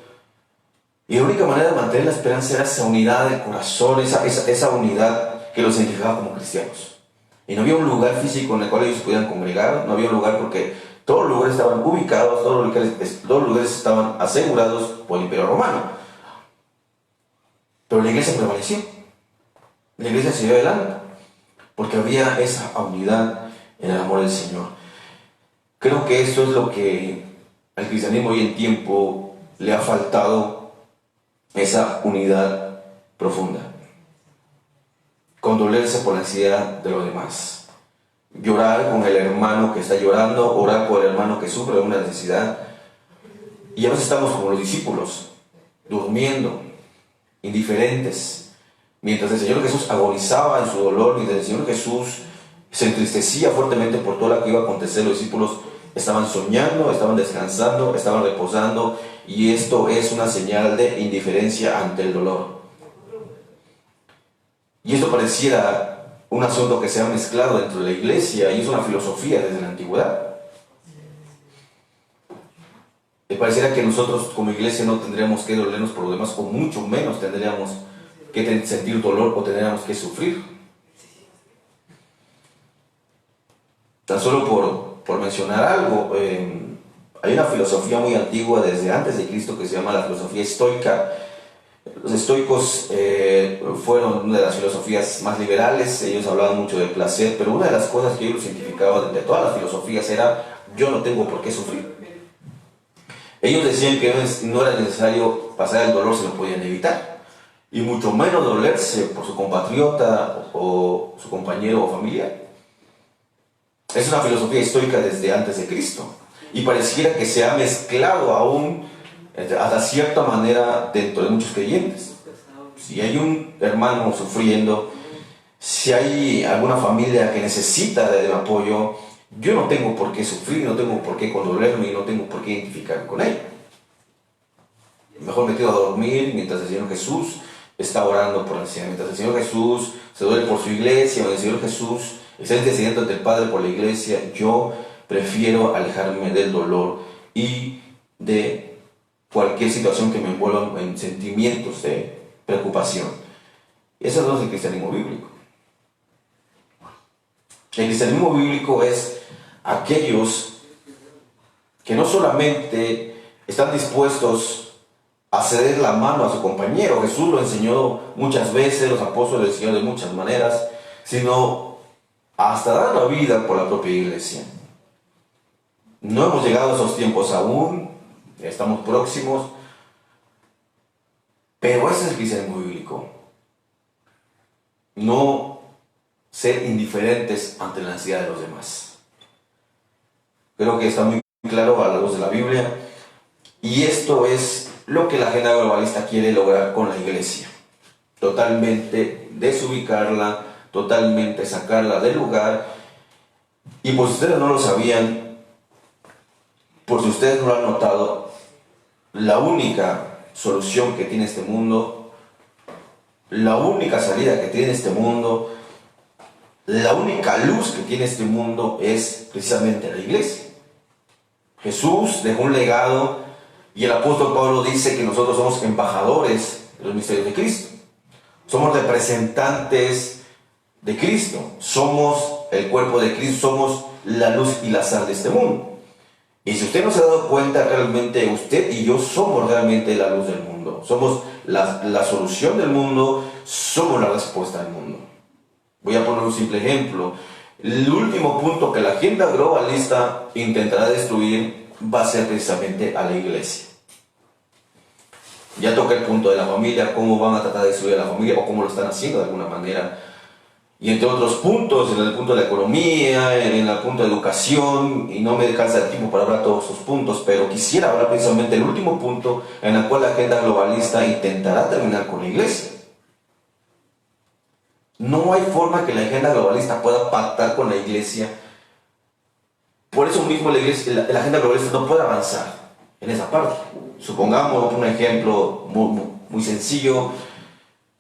y la única manera de mantener la esperanza era esa unidad del corazón, esa unidad que los identificaba como cristianos. Y no había un lugar físico en el cual ellos se pudieran congregar, no había un lugar porque todos los lugares estaban ubicados, todos los lugares estaban asegurados por el Imperio Romano. Pero la iglesia prevaleció, la iglesia siguió adelante, porque había esa unidad en el amor del Señor. Creo que esto es lo que al cristianismo hoy en tiempo le ha faltado, esa unidad profunda. Condolerse por la necesidad de los demás. Llorar con el hermano que está llorando, orar por el hermano que sufre una necesidad. Y a veces estamos como los discípulos, durmiendo, indiferentes, mientras el Señor Jesús agonizaba en su dolor, mientras el Señor Jesús se entristecía fuertemente por todo lo que iba a acontecer. Los discípulos estaban soñando, estaban descansando, estaban reposando, y esto es una señal de indiferencia ante el dolor. Y esto pareciera un asunto que se ha mezclado dentro de la iglesia, y es una filosofía desde la antigüedad. Me pareciera que nosotros como iglesia no tendríamos que dolernos por los demás, o mucho menos tendríamos que sentir dolor o tendríamos que sufrir. Tan solo por mencionar algo, hay una filosofía muy antigua desde antes de Cristo que se llama la filosofía estoica. Los estoicos fueron una de las filosofías más liberales. Ellos hablaban mucho del placer, pero una de las cosas que ellos identificaban de todas las filosofías era: yo no tengo por qué sufrir. Ellos decían que no era necesario pasar el dolor si lo podían evitar, y mucho menos dolerse por su compatriota o su compañero o familiar. Es una filosofía estoica desde antes de Cristo, y pareciera que se ha mezclado aún hasta cierta manera dentro de muchos creyentes. Si hay un hermano sufriendo, si hay alguna familia que necesita de apoyo, yo no tengo por qué sufrir, no tengo por qué condolerme y no tengo por qué identificarme con él. Mejor me quedo a dormir mientras el Señor Jesús está orando por la necesidad, mientras el Señor Jesús se duele por su iglesia, mientras el Señor Jesús está intercediendo ante el Padre por la iglesia. Yo prefiero alejarme del dolor y de cualquier situación que me envuelva en sentimientos de preocupación. Eso no es el cristianismo bíblico. El cristianismo bíblico es aquellos que no solamente están dispuestos a ceder la mano a su compañero. Jesús lo enseñó muchas veces, los apóstoles lo enseñaron de muchas maneras, sino hasta dar la vida por la propia iglesia. No hemos llegado a esos tiempos aún, estamos próximos, pero ese es el cristianismo bíblico. No ser indiferentes ante la necesidad de los demás. Creo que está muy claro a la luz de la Biblia, y esto es lo que la agenda globalista quiere lograr con la iglesia. Totalmente desubicarla, totalmente sacarla del lugar. Y por si ustedes no lo sabían, por si ustedes no lo han notado, la única solución que tiene este mundo, la única salida que tiene este mundo, la única luz que tiene este mundo es precisamente la iglesia. Jesús dejó un legado y el apóstol Pablo dice que nosotros somos embajadores de los misterios de Cristo. Somos representantes de Cristo. Somos el cuerpo de Cristo. Somos la luz y la sal de este mundo. Y si usted no se ha dado cuenta, realmente usted y yo somos realmente la luz del mundo. Somos la solución del mundo. Somos la respuesta del mundo. Voy a poner un simple ejemplo. El último punto que la agenda globalista intentará destruir va a ser precisamente a la iglesia. Ya toca el punto de la familia, cómo van a tratar de destruir a la familia o cómo lo están haciendo de alguna manera. Y entre otros puntos, en el punto de la economía, en el punto de educación, y no me alcanza el tiempo para hablar todos esos puntos, pero quisiera hablar precisamente del último punto en el cual la agenda globalista intentará terminar con la iglesia. No hay forma que la agenda globalista pueda pactar con la iglesia. Por eso mismo la agenda globalista no puede avanzar en esa parte. Supongamos un ejemplo muy sencillo,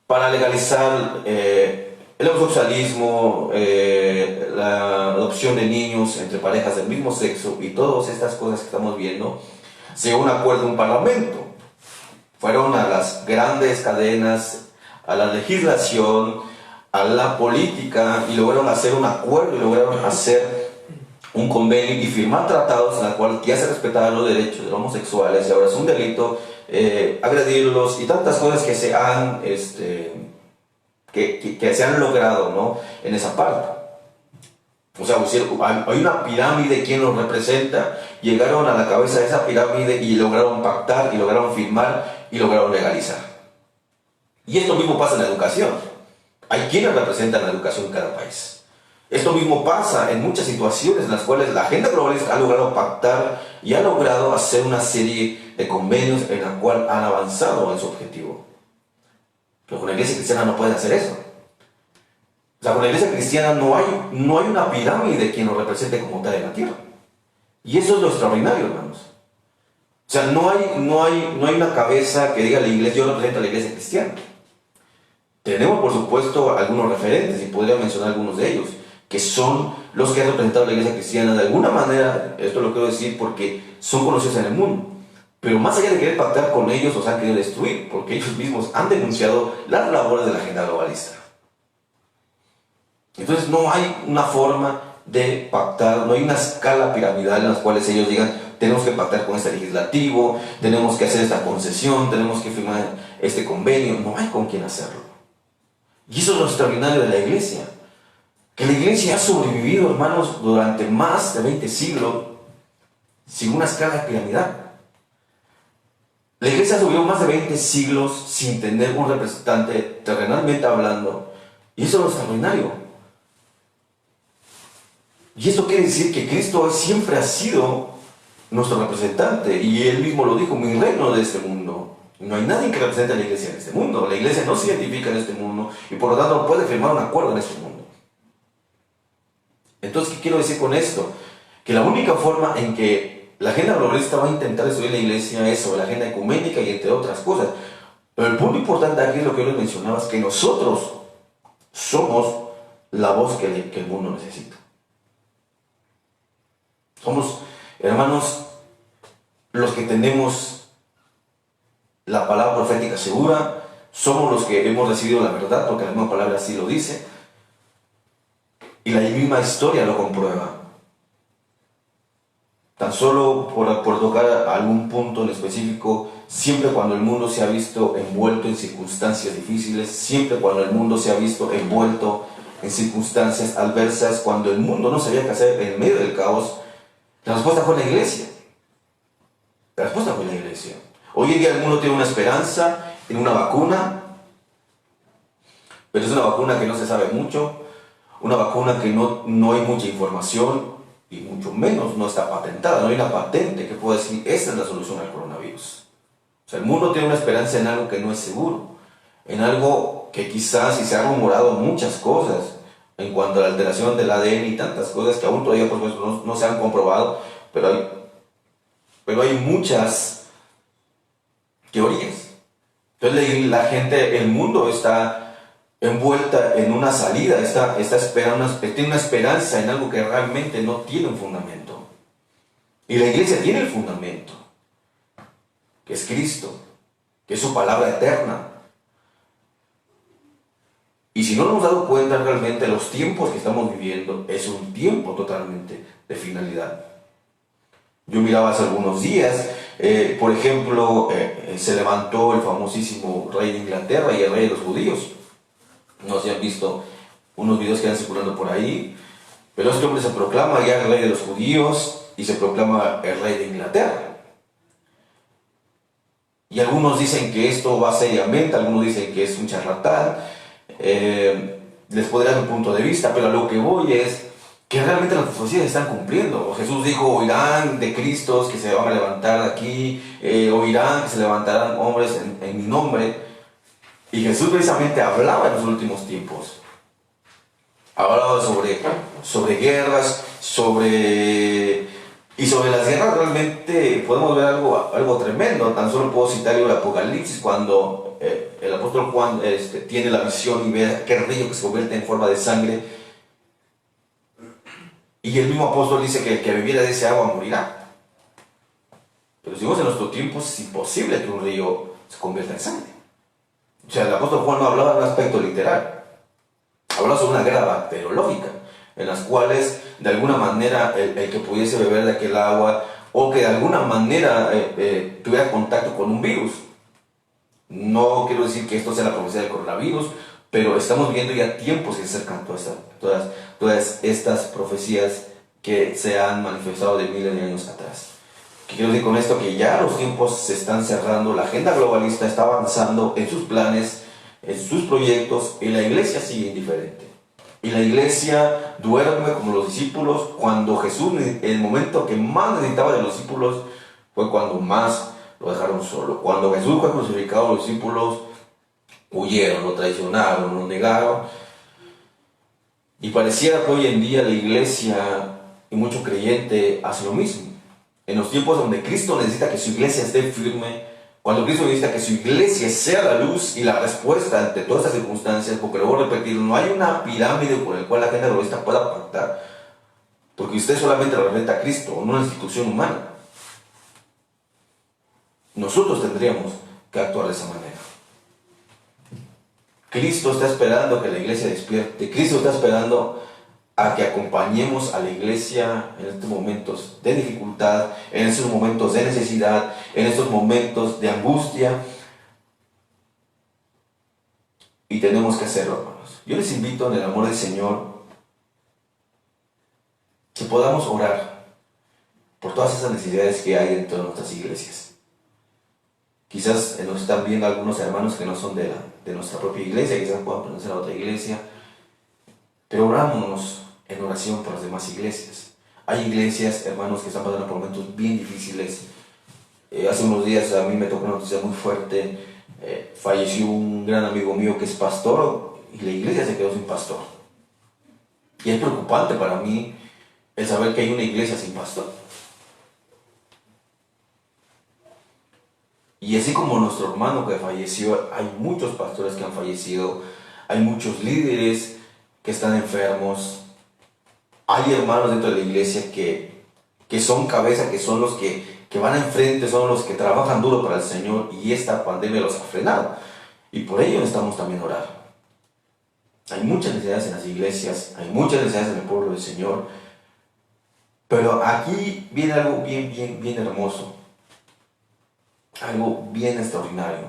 para legalizar el homosexualismo, la adopción de niños entre parejas del mismo sexo y todas estas cosas que estamos viendo, se llegó a un acuerdo en un parlamento. Fueron a las grandes cadenas, a la legislación, a la política, y lograron hacer un acuerdo y lograron hacer un convenio y firmar tratados en el cual ya se respetaban los derechos de los homosexuales, y ahora es un delito agredirlos y tantas cosas que se han que se han logrado, ¿no?, en esa parte. O sea, hay una pirámide, quien los representa, llegaron a la cabeza de esa pirámide y lograron pactar y lograron firmar y lograron legalizar. Y esto mismo pasa en la educación. Hay quienes representan la educación en cada país. Esto mismo pasa en muchas situaciones en las cuales la agenda globalista ha logrado pactar y ha logrado hacer una serie de convenios en la cual han avanzado en su objetivo. Pero con la iglesia cristiana no pueden hacer eso. O sea, con la iglesia cristiana no hay una pirámide quien nos represente como tal en la tierra. Y eso es lo extraordinario, hermanos. O sea, no hay una cabeza que diga la iglesia, yo represento a la iglesia cristiana. Tenemos, por supuesto, algunos referentes, y podría mencionar algunos de ellos, que son los que han representado a la iglesia cristiana de alguna manera. Esto lo quiero decir porque son conocidos en el mundo. Pero más allá de querer pactar con ellos, los han querido destruir, porque ellos mismos han denunciado las labores de la agenda globalista. Entonces no hay una forma de pactar, no hay una escala piramidal en las cuales ellos digan, tenemos que pactar con este legislativo, tenemos que hacer esta concesión, tenemos que firmar este convenio. No hay con quién hacerlo. Y eso es lo extraordinario de la iglesia, que la iglesia ha sobrevivido, hermanos, durante más de 20 siglos sin una escala piramidal. La iglesia ha sobrevivido más de 20 siglos sin tener un representante terrenalmente hablando, y eso es lo extraordinario. Y esto quiere decir que Cristo siempre ha sido nuestro representante, y Él mismo lo dijo, mi reino de este mundo. No hay nadie que represente a la iglesia en este mundo. La iglesia no se identifica en este mundo y por lo tanto no puede firmar un acuerdo en este mundo. Entonces, ¿qué quiero decir con esto? Que la única forma en que la agenda globalista va a intentar destruir la iglesia es sobre la agenda ecuménica y entre otras cosas. Pero el punto importante aquí es lo que yo les mencionaba, es que nosotros somos la voz que el mundo necesita. Somos, hermanos, los que tenemos la palabra profética segura, somos los que hemos recibido la verdad, porque la misma palabra así lo dice, y la misma historia lo comprueba. Tan solo por tocar algún punto en específico, siempre cuando el mundo se ha visto envuelto en circunstancias difíciles, siempre cuando el mundo se ha visto envuelto en circunstancias adversas, cuando el mundo no sabía qué hacer en medio del caos, la respuesta fue la iglesia. La respuesta fue la iglesia. Hoy en día el mundo tiene una esperanza en una vacuna, pero es una vacuna que no se sabe mucho, una vacuna que no hay mucha información, y mucho menos no está patentada, no hay una patente que pueda decir, esta es la solución al coronavirus. O sea, el mundo tiene una esperanza en algo que no es seguro, en algo que quizás, y se han rumorado muchas cosas en cuanto a la alteración del ADN y tantas cosas que aún todavía por supuesto no se han comprobado, pero hay muchas teorías. Entonces la gente, el mundo está envuelta en una salida, está esperando, tiene una esperanza en algo que realmente no tiene un fundamento. Y la iglesia tiene el fundamento, que es Cristo, que es su palabra eterna. Y si no nos hemos dado cuenta realmente, los tiempos que estamos viviendo es un tiempo totalmente de finalidad. Yo miraba hace algunos días, por ejemplo, se levantó el famosísimo rey de Inglaterra y el rey de los judíos. No sé si han visto unos videos que están circulando por ahí, pero este hombre se proclama ya el rey de los judíos y se proclama el rey de Inglaterra. Y algunos dicen que esto va seriamente, algunos dicen que es un charlatán. Les podré dar un punto de vista, pero a lo que voy es que realmente las profecías se están cumpliendo. Jesús dijo, oirán de Cristos que se van a levantar de aquí, oirán que se levantarán hombres en mi nombre. Y Jesús precisamente hablaba en los últimos tiempos. Hablaba sobre guerras, y sobre las guerras realmente podemos ver algo tremendo. Tan solo puedo citar el Apocalipsis, cuando el apóstol Juan tiene la visión y ve aquel río que se convierte en forma de sangre. Y el mismo apóstol dice que el que bebiera de ese agua morirá. Pero si vemos en nuestro tiempo, es imposible que un río se convierta en sangre. O sea, el apóstol Juan no hablaba de un aspecto literal. Hablaba sobre una guerra bacteriológica, en las cuales de alguna manera el que pudiese beber de aquel agua, o que de alguna manera tuviera contacto con un virus. No quiero decir que esto sea la profecía del coronavirus, pero estamos viendo ya tiempos que se acercan todas estas profecías que se han manifestado de miles de años atrás. ¿Qué quiero decir con esto? Que ya los tiempos se están cerrando, la agenda globalista está avanzando en sus planes, en sus proyectos, y la iglesia sigue indiferente. Y la iglesia duerme como los discípulos, cuando Jesús, en el momento que más necesitaba de los discípulos, fue cuando más lo dejaron solo. Cuando Jesús fue crucificado, los discípulos huyeron, lo traicionaron, lo negaron. Y pareciera que hoy en día la iglesia y mucho creyente hace lo mismo. En los tiempos donde Cristo necesita que su iglesia esté firme, cuando Cristo necesita que su iglesia sea la luz y la respuesta ante todas estas circunstancias, porque luego repetir, no hay una pirámide por la cual la agenda globalista pueda pactar, porque usted solamente representa a Cristo, no una institución humana. Nosotros tendríamos que actuar de esa manera. Cristo está esperando que la iglesia despierte. Cristo está esperando a que acompañemos a la iglesia en estos momentos de dificultad, en estos momentos de necesidad, en estos momentos de angustia. Y tenemos que hacerlo, hermanos. Yo les invito en el amor del Señor que podamos orar por todas esas necesidades que hay dentro de nuestras iglesias. Quizás nos están viendo algunos hermanos que no son de nuestra propia iglesia, quizás puedan pertenecer a otra iglesia, pero orámonos en oración por las demás iglesias. Hay iglesias, hermanos, que están pasando por momentos bien difíciles. Hace unos días a mí me tocó una noticia muy fuerte. Falleció un gran amigo mío que es pastor y la iglesia se quedó sin pastor. Y es preocupante para mí el saber que hay una iglesia sin pastor. Y así como nuestro hermano que falleció, hay muchos pastores que han fallecido, hay muchos líderes que están enfermos, hay hermanos dentro de la iglesia que son cabeza, que son los que van enfrente, son los que trabajan duro para el Señor, y esta pandemia los ha frenado. Y por ello necesitamos también orar. Hay muchas necesidades en las iglesias, hay muchas necesidades en el pueblo del Señor, pero aquí viene algo bien hermoso. Algo bien extraordinario.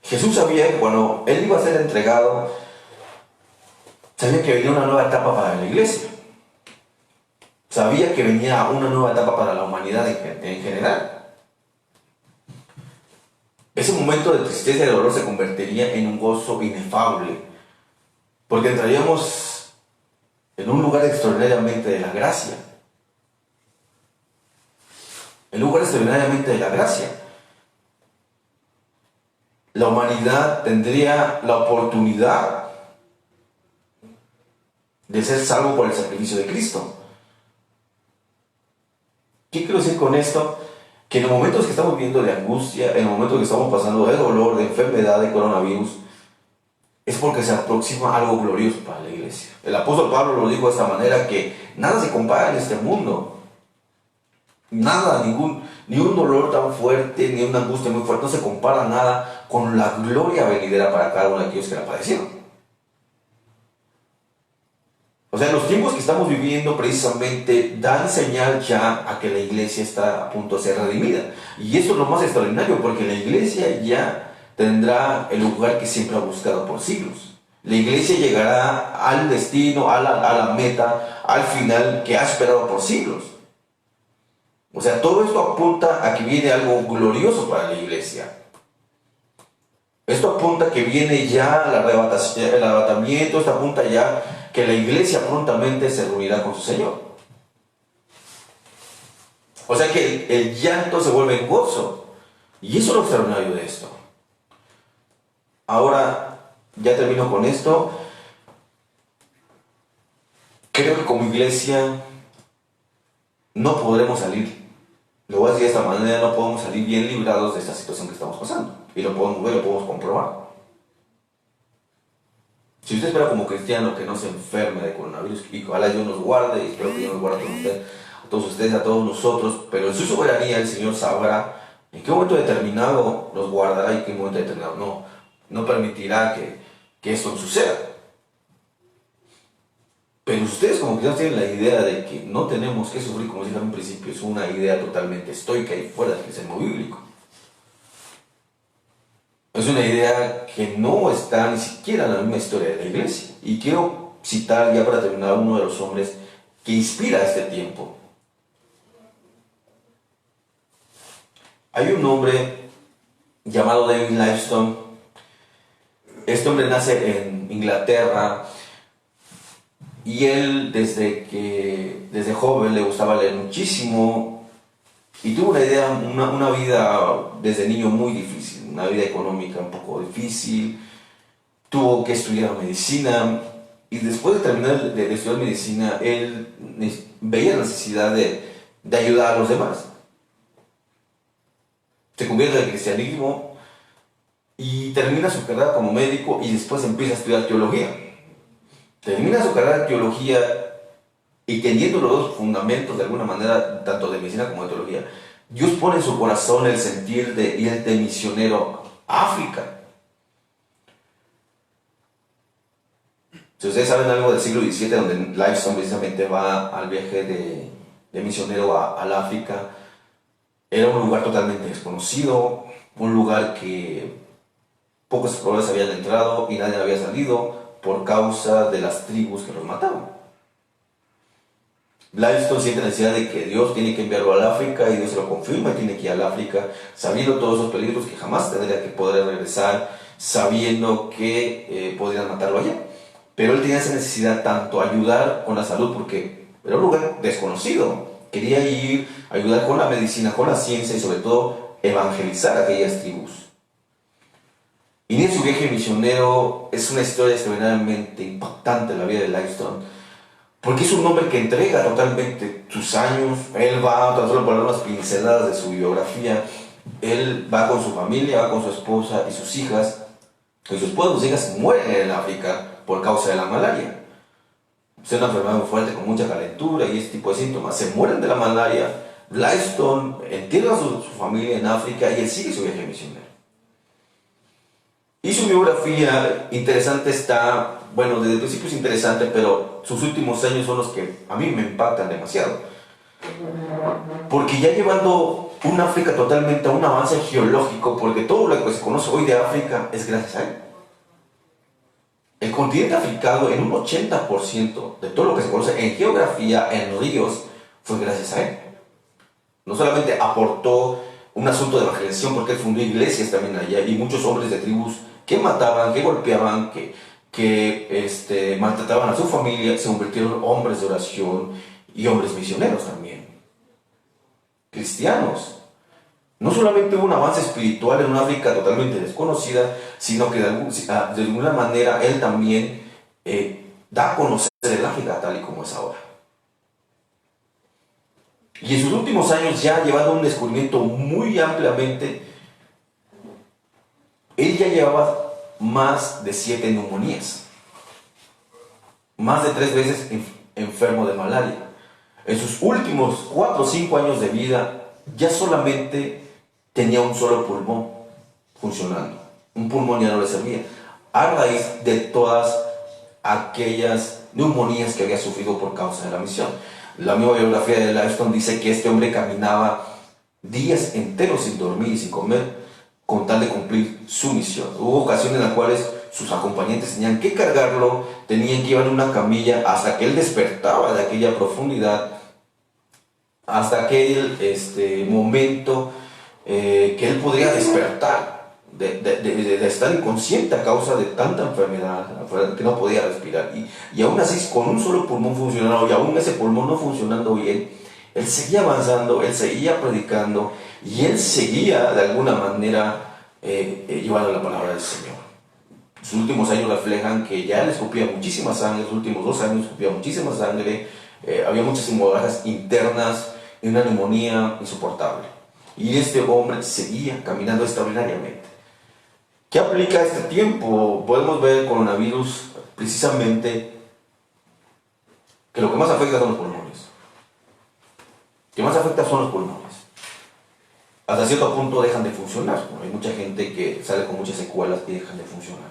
Jesús sabía que cuando Él iba a ser entregado, sabía que venía una nueva etapa para la iglesia. Sabía que venía una nueva etapa para la humanidad en general. Ese momento de tristeza y de dolor se convertiría en un gozo inefable, porque entraríamos en un lugar extraordinariamente de la gracia. En un lugar extraordinariamente de la gracia. La humanidad tendría la oportunidad de ser salvo por el sacrificio de Cristo. ¿Qué quiero decir con esto? Que en los momentos que estamos viviendo de angustia, en los momentos que estamos pasando de dolor, de enfermedad, de coronavirus, es porque se aproxima algo glorioso para la iglesia. El apóstol Pablo lo dijo de esta manera, que nada se compara en este mundo. Nada, ni un dolor tan fuerte, ni una angustia muy fuerte, no se compara nada con la gloria venidera para cada uno de aquellos que la padecieron. O sea, los tiempos que estamos viviendo precisamente dan señal ya a que la iglesia está a punto de ser redimida. Y esto es lo más extraordinario, porque la iglesia ya tendrá el lugar que siempre ha buscado por siglos. La iglesia llegará al destino, a la meta, al final que ha esperado por siglos. O sea, todo esto apunta a que viene algo glorioso para la iglesia. Esto apunta a que viene ya el arrebatamiento, esto apunta ya que la iglesia prontamente se reunirá con su Señor. O sea que el llanto se vuelve en gozo. Y eso es lo extraordinario de esto. Ahora, ya termino con esto. Creo que como iglesia no podremos salir. Lo voy a decir de esta manera, no podemos salir bien librados de esta situación que estamos pasando. Y lo podemos ver, lo podemos comprobar. Si usted espera como cristiano que no se enferme de coronavirus, y ojalá Dios nos guarde, y espero que Dios nos guarde a todos ustedes, a todos nosotros, pero en su soberanía el Señor sabrá en qué momento determinado nos guardará y en qué momento determinado no permitirá que esto suceda. Pero ustedes como cristianos tienen la idea de que no tenemos que sufrir, como dije en un principio, es una idea totalmente estoica y fuera del cristianismo bíblico. Es una idea que no está ni siquiera en la misma historia de la iglesia. Y quiero citar ya para terminar a uno de los hombres que inspira este tiempo. Hay un hombre llamado David Livingstone. Este hombre nace en Inglaterra y él desde joven le gustaba leer muchísimo y tuvo una vida desde niño muy difícil, una vida económica un poco difícil. Tuvo que estudiar medicina y después de terminar de estudiar medicina él veía la necesidad de ayudar a los demás. Se convierte al cristianismo y termina su carrera como médico y después empieza a estudiar teología. Termina su carrera de teología y teniendo los dos fundamentos de alguna manera, tanto de medicina como de teología, Dios pone en su corazón el sentir de ir de misionero a África. Si ustedes saben algo del siglo XVII, donde Livingstone precisamente va al viaje de misionero al África, era un lugar totalmente desconocido, un lugar que pocos exploradores habían entrado y nadie había salido por causa de las tribus que los mataban. Livingstone siente la necesidad de que Dios tiene que enviarlo al África y Dios se lo confirma y tiene que ir al África, sabiendo todos esos peligros que jamás tendría que poder regresar, sabiendo que podrían matarlo allá. Pero él tenía esa necesidad tanto ayudar con la salud, porque era un lugar desconocido. Quería ir, ayudar con la medicina, con la ciencia y sobre todo evangelizar a aquellas tribus. Y en su viaje misionero es una historia extraordinariamente impactante en la vida de Livingstone, porque es un hombre que entrega totalmente sus años. Él va, tan solo por unas pinceladas de su biografía, él va con su familia, va con su esposa y sus hijas, y sus esposas y sus hijas mueren en África por causa de la malaria. Es una enfermedad muy fuerte, con mucha calentura y este tipo de síntomas. Se mueren de la malaria. Livingstone entierra a su familia en África y él sigue su viaje misionero. Y su biografía interesante está, bueno, desde el principio es interesante, pero sus últimos años son los que a mí me impactan demasiado. Porque ya llevando un África totalmente a un avance geológico, porque todo lo que se conoce hoy de África es gracias a él. El continente africano, en un 80% de todo lo que se conoce en geografía, en ríos, fue gracias a él. No solamente aportó un asunto de evangelización, porque él fundó iglesias también allá, y muchos hombres de tribus que mataban, que golpeaban, que que maltrataban a su familia, se convirtieron en hombres de oración y hombres misioneros también. Cristianos. No solamente hubo un avance espiritual en una África totalmente desconocida, sino que de alguna manera él también da a conocer el África tal y como es ahora. Y en sus últimos años, ya llevando un descubrimiento muy ampliamente, él ya llevaba más de 7 neumonías, más de 3 veces enfermo de malaria. En sus últimos 4 o 5 años de vida, ya solamente tenía un solo pulmón funcionando. Un pulmón ya no le servía, a raíz de todas aquellas neumonías que había sufrido por causa de la misión. La misma biografía de Livingstone dice que este hombre caminaba días enteros sin dormir y sin comer con tal de cumplir su misión. Hubo ocasiones en las cuales sus acompañantes tenían que cargarlo, tenían que llevarle una camilla hasta que él despertaba de aquella profundidad, hasta aquel momento que él podría despertar de estar inconsciente a causa de tanta enfermedad, que no podía respirar. Y aún así, con un solo pulmón funcionando, y aún ese pulmón no funcionando bien, él seguía avanzando, él seguía predicando, y él seguía de alguna manera llevando la palabra del Señor. Sus últimos años reflejan que ya le escupía muchísima sangre, los últimos 2 años escupía muchísima sangre, había muchas hemorragias internas y una neumonía insoportable. Y este hombre seguía caminando extraordinariamente. ¿Qué aplica a este tiempo? Podemos ver el coronavirus precisamente que lo que más afecta son los pulmones. Lo que más afecta son los pulmones. Hasta cierto punto dejan de funcionar. Hay mucha gente que sale con muchas secuelas y dejan de funcionar.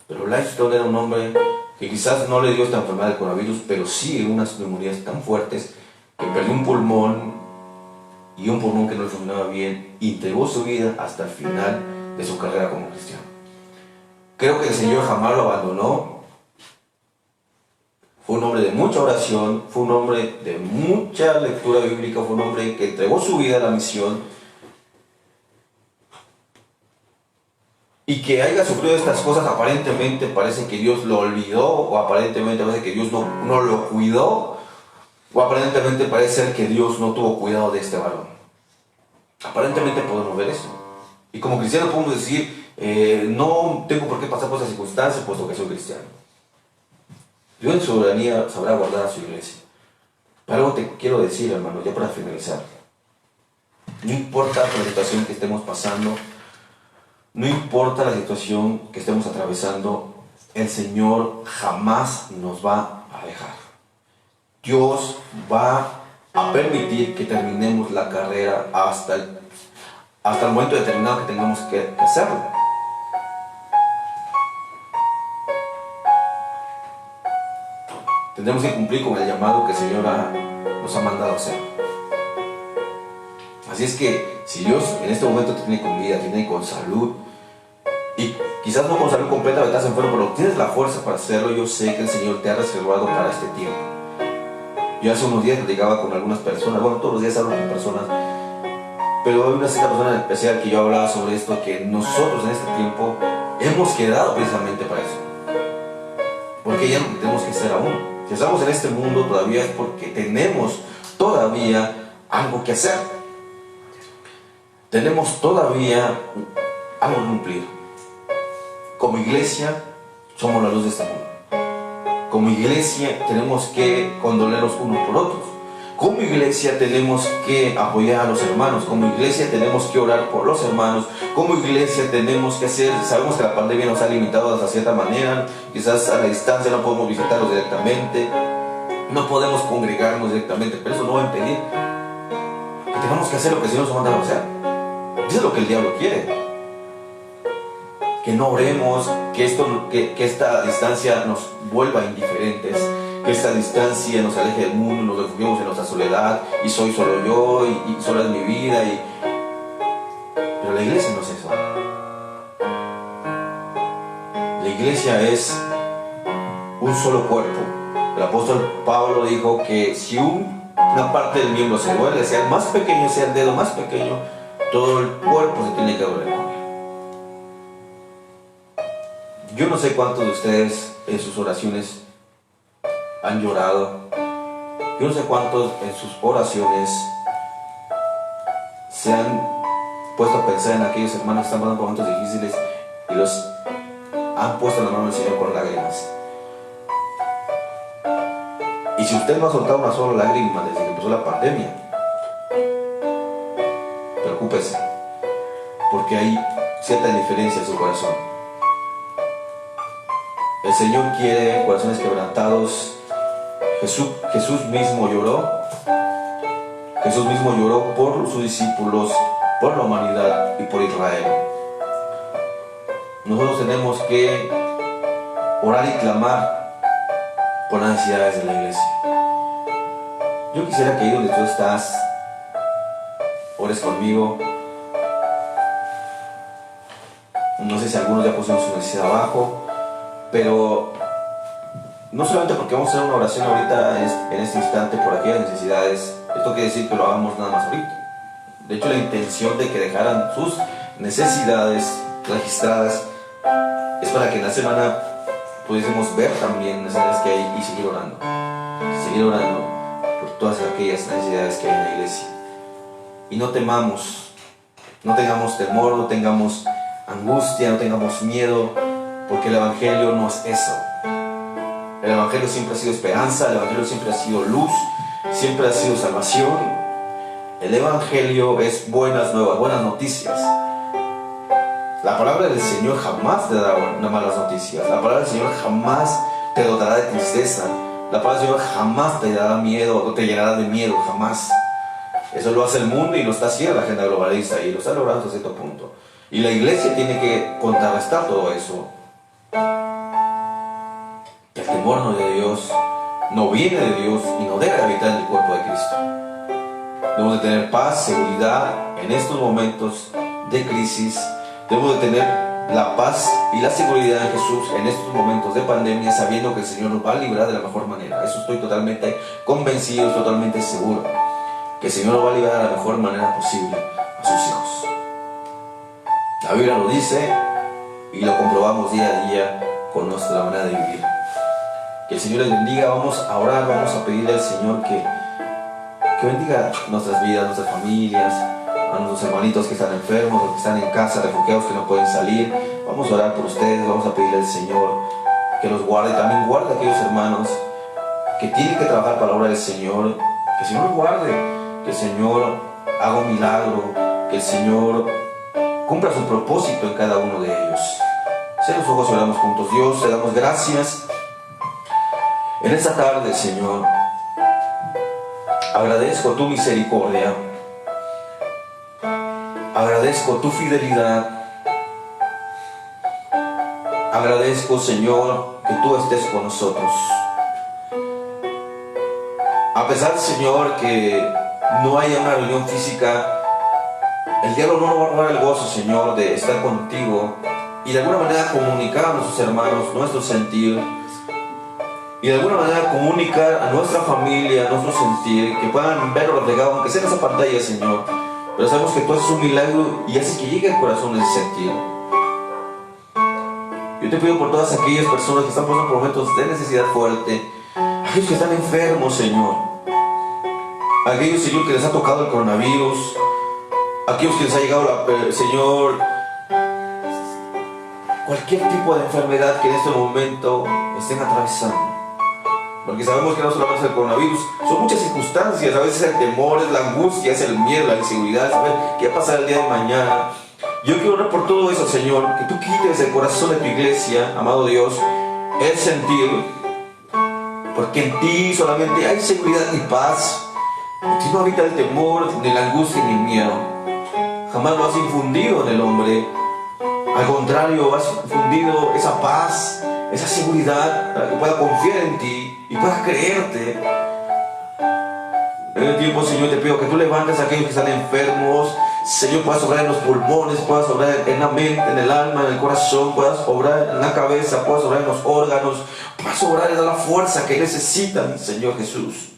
Pero Livingstone era un hombre que quizás no le dio esta enfermedad del coronavirus, pero sí unas neumonías tan fuertes que perdió un pulmón, y un pulmón que no le funcionaba bien, y entregó su vida hasta el final de su carrera como cristiano. Creo que el Señor jamás lo abandonó. Fue un hombre de mucha oración, fue un hombre de mucha lectura bíblica, fue un hombre que entregó su vida a la misión, y que haya sufrido estas cosas. Aparentemente parece que Dios lo olvidó, o aparentemente parece que Dios no lo cuidó, o aparentemente parece ser que Dios no tuvo cuidado de este varón. Aparentemente podemos ver eso. Y como cristianos podemos decir, no tengo por qué pasar por esas circunstancias, puesto que soy cristiano. Dios en su soberanía sabrá guardar a su iglesia. Pero algo te quiero decir, hermano, ya para finalizar. No importa la situación que estemos pasando, no importa la situación que estemos atravesando, el Señor jamás nos va a dejar. Dios va a permitir que terminemos la carrera hasta el momento determinado que tengamos que hacerlo. Tendremos que cumplir con el llamado que el Señor nos ha mandado a hacer. Así es que si Dios en este momento te tiene con vida, te tiene con salud, y quizás no con salud completa, estás enfermo, pero tienes la fuerza para hacerlo, yo sé que el Señor te ha reservado para este tiempo. Yo hace unos días platicaba con algunas personas, bueno, todos los días hablo con personas, pero hay una cierta persona en especial que yo hablaba sobre esto, que nosotros en este tiempo hemos quedado precisamente para eso. Porque ya no tenemos que ser aún. Si estamos en este mundo todavía es porque tenemos todavía algo que hacer. Tenemos todavía algo que cumplir. Como iglesia somos la luz de este mundo. Como iglesia tenemos que condolernos unos por otros. Como iglesia tenemos que apoyar a los hermanos. Como iglesia tenemos que orar por los hermanos. Como iglesia tenemos que hacer, sabemos que la pandemia nos ha limitado de cierta manera, quizás a la distancia no podemos visitarlos directamente, no podemos congregarnos directamente, pero eso no va a impedir que tengamos que hacer lo que el Señor nos manda a hacer. Eso es lo que el diablo quiere. Que no oremos, que esta distancia nos vuelva indiferentes, que esta distancia nos aleje del mundo, nos refugiemos en nuestra soledad, y soy solo yo, y sola es mi vida, pero la iglesia no es eso. La iglesia es un solo cuerpo. El apóstol Pablo dijo que si una parte del miembro se duele, sea el más pequeño, sea el dedo más pequeño, todo el cuerpo se tiene que doler con él. Yo no sé cuántos de ustedes en sus oraciones han llorado. Yo no sé cuántos en sus oraciones se han puesto a pensar en aquellos hermanos que están pasando por momentos difíciles y los han puesto en la mano del Señor con lágrimas. Y si usted no ha soltado una sola lágrima desde que empezó la pandemia, preocúpese, porque hay cierta indiferencia en su corazón. El Señor quiere corazones quebrantados. Jesús mismo lloró. Jesús mismo lloró por sus discípulos, por la humanidad y por Israel. Nosotros tenemos que orar y clamar por las necesidades de la iglesia. Yo quisiera que ahí donde tú estás, ores conmigo. No sé si algunos ya pusieron su necesidad abajo, pero no solamente porque vamos a hacer una oración ahorita en este instante por aquellas necesidades, esto quiere decir que lo hagamos nada más ahorita. De hecho, la intención de que dejaran sus necesidades registradas es para que en la semana pudiésemos ver también necesidades que hay y seguir orando por todas aquellas necesidades que hay en la iglesia. Y no temamos, no tengamos temor, no tengamos angustia, no tengamos miedo, porque el Evangelio no es eso. El Evangelio siempre ha sido esperanza, el Evangelio siempre ha sido luz, siempre ha sido salvación. El Evangelio es buenas nuevas, buenas noticias. La palabra del Señor jamás te dará malas noticias. La palabra del Señor jamás te dotará de tristeza. La palabra del Señor jamás te dará miedo o te llenará de miedo, jamás. Eso lo hace el mundo y lo está haciendo la agenda globalista y lo está logrando hasta cierto punto. Y la iglesia tiene que contrarrestar todo eso. El temor no es de Dios, no viene de Dios y no debe habitar en el cuerpo de Cristo. Debemos de tener paz, seguridad en estos momentos de crisis. Debemos de tener la paz y la seguridad en Jesús en estos momentos de pandemia, sabiendo que el Señor nos va a librar de la mejor manera. Eso estoy totalmente convencido, totalmente seguro, que el Señor nos va a librar de la mejor manera posible a sus hijos. La Biblia lo dice y lo comprobamos día a día con nuestra manera de vivir. Que el Señor les bendiga. Vamos a orar, vamos a pedirle al Señor que bendiga nuestras vidas, nuestras familias, a nuestros hermanitos que están enfermos, los que están en casa, refugiados que no pueden salir. Vamos a orar por ustedes, vamos a pedirle al Señor que los guarde. También guarde a aquellos hermanos que tienen que trabajar para la obra del Señor. Que el Señor los guarde, que el Señor haga un milagro, que el Señor cumpla su propósito en cada uno de ellos. Cierra los ojos y oramos juntos. Dios, te damos gracias en esta tarde, Señor. Agradezco tu misericordia, agradezco tu fidelidad, agradezco, Señor, que tú estés con nosotros. A pesar, Señor, que no haya una reunión física, el diablo no nos va a robar el gozo, Señor, de estar contigo y de alguna manera comunicar a nuestros hermanos nuestro sentir, y de alguna manera comunicar a nuestra familia nuestro sentir, que puedan verlo reflejado, aunque sea en esa pantalla, Señor. Pero sabemos que tú haces un milagro y haces que llegue al corazón ese sentir. Yo te pido por todas aquellas personas que están pasando por momentos de necesidad fuerte, aquellos que están enfermos, Señor, aquellos, Señor, que les ha tocado el coronavirus, aquellos que les ha llegado Señor, cualquier tipo de enfermedad que en este momento estén atravesando. Porque sabemos que no solamente es el coronavirus, son muchas circunstancias. A veces el temor, es la angustia, es el miedo, la inseguridad, saber qué va a pasar el día de mañana. Yo quiero orar por todo eso, Señor, que tú quites del corazón de tu iglesia, amado Dios, el sentir, porque en ti solamente hay seguridad y paz. En ti no habita el temor, ni la angustia, ni el miedo. Jamás lo has infundido en el hombre. Al contrario, has infundido esa paz, esa seguridad, para que pueda confiar en ti y pueda creerte. En el tiempo, Señor, te pido que tú levantes a aquellos que están enfermos. Señor, puedas obrar en los pulmones, puedas obrar en la mente, en el alma, en el corazón, puedas obrar en la cabeza, puedas obrar en los órganos, puedas obrar en la fuerza que necesitan, Señor Jesús.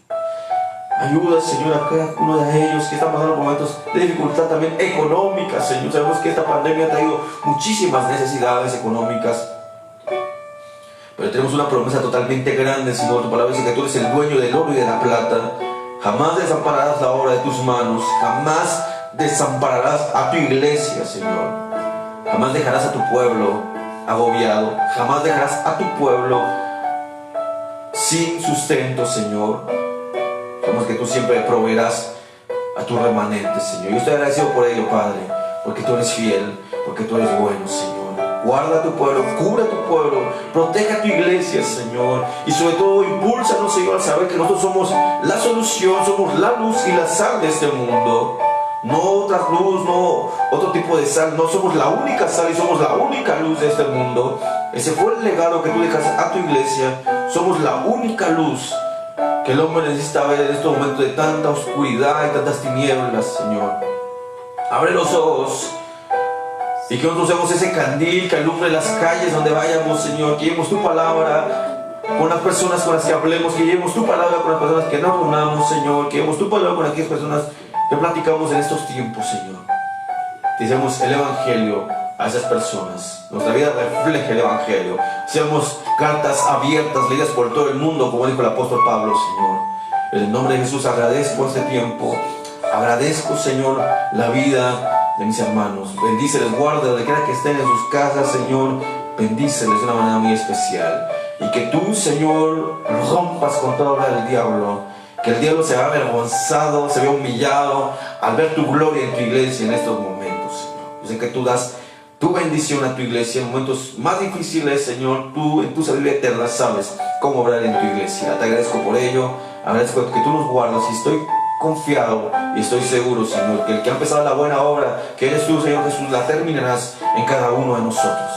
Ayuda, Señor, a cada uno de ellos que están pasando momentos de dificultad también económica, Señor. Sabemos que esta pandemia ha traído muchísimas necesidades económicas. pero tenemos una promesa totalmente grande, Señor. Tu palabra dice que tú eres el dueño del oro y de la plata. Jamás desampararás la obra de tus manos, jamás desampararás a tu iglesia, Señor. Jamás dejarás a tu pueblo agobiado, jamás dejarás a tu pueblo sin sustento, Señor. Sabemos que tú siempre proveerás a tu remanente, Señor. Yo estoy agradecido por ello, Padre, porque tú eres fiel, porque tú eres bueno, Señor. Guarda a tu pueblo, cubre a tu pueblo, protege a tu iglesia, Señor. Y sobre todo, impúlsanos, Señor, a saber que nosotros somos la solución, somos la luz y la sal de este mundo. No otra luz, no otro tipo de sal. No somos la única sal y somos la única luz de este mundo. Ese fue el legado que tú dejas a tu iglesia. Somos la única luz que el hombre necesita ver en estos momentos de tanta oscuridad y tantas tinieblas, Señor. Abre los ojos y que nosotros seamos ese candil que alumbre las calles donde vayamos, Señor. Que llevemos tu palabra con las personas con las que hablemos, que llevemos tu palabra con las personas que nos reunamos, Señor. Que llevemos tu palabra con aquellas personas que platicamos en estos tiempos, Señor. Dicemos el Evangelio a esas personas. Nuestra vida refleja el Evangelio. Seamos cartas abiertas, leídas por todo el mundo, como dijo el apóstol Pablo, Señor. En el nombre de Jesús agradezco este tiempo. Agradezco, Señor, la vida de mis hermanos. Bendíceles, guarda donde quiera que estén en sus casas, Señor. Bendíceles de una manera muy especial. Y que tú, Señor, rompas con toda obra del diablo. Que el diablo se vea avergonzado, se vea humillado al ver tu gloria en tu iglesia en estos momentos, Señor. Yo sé que tú das tu bendición a tu iglesia en momentos más difíciles, Señor. Tú en tu sabiduría eterna sabes cómo obrar en tu iglesia. Te agradezco por ello. Agradezco que tú nos guardas y estoy confiado y estoy seguro, Señor, que el que ha empezado la buena obra, que eres tú, Señor Jesús, la terminarás en cada uno de nosotros.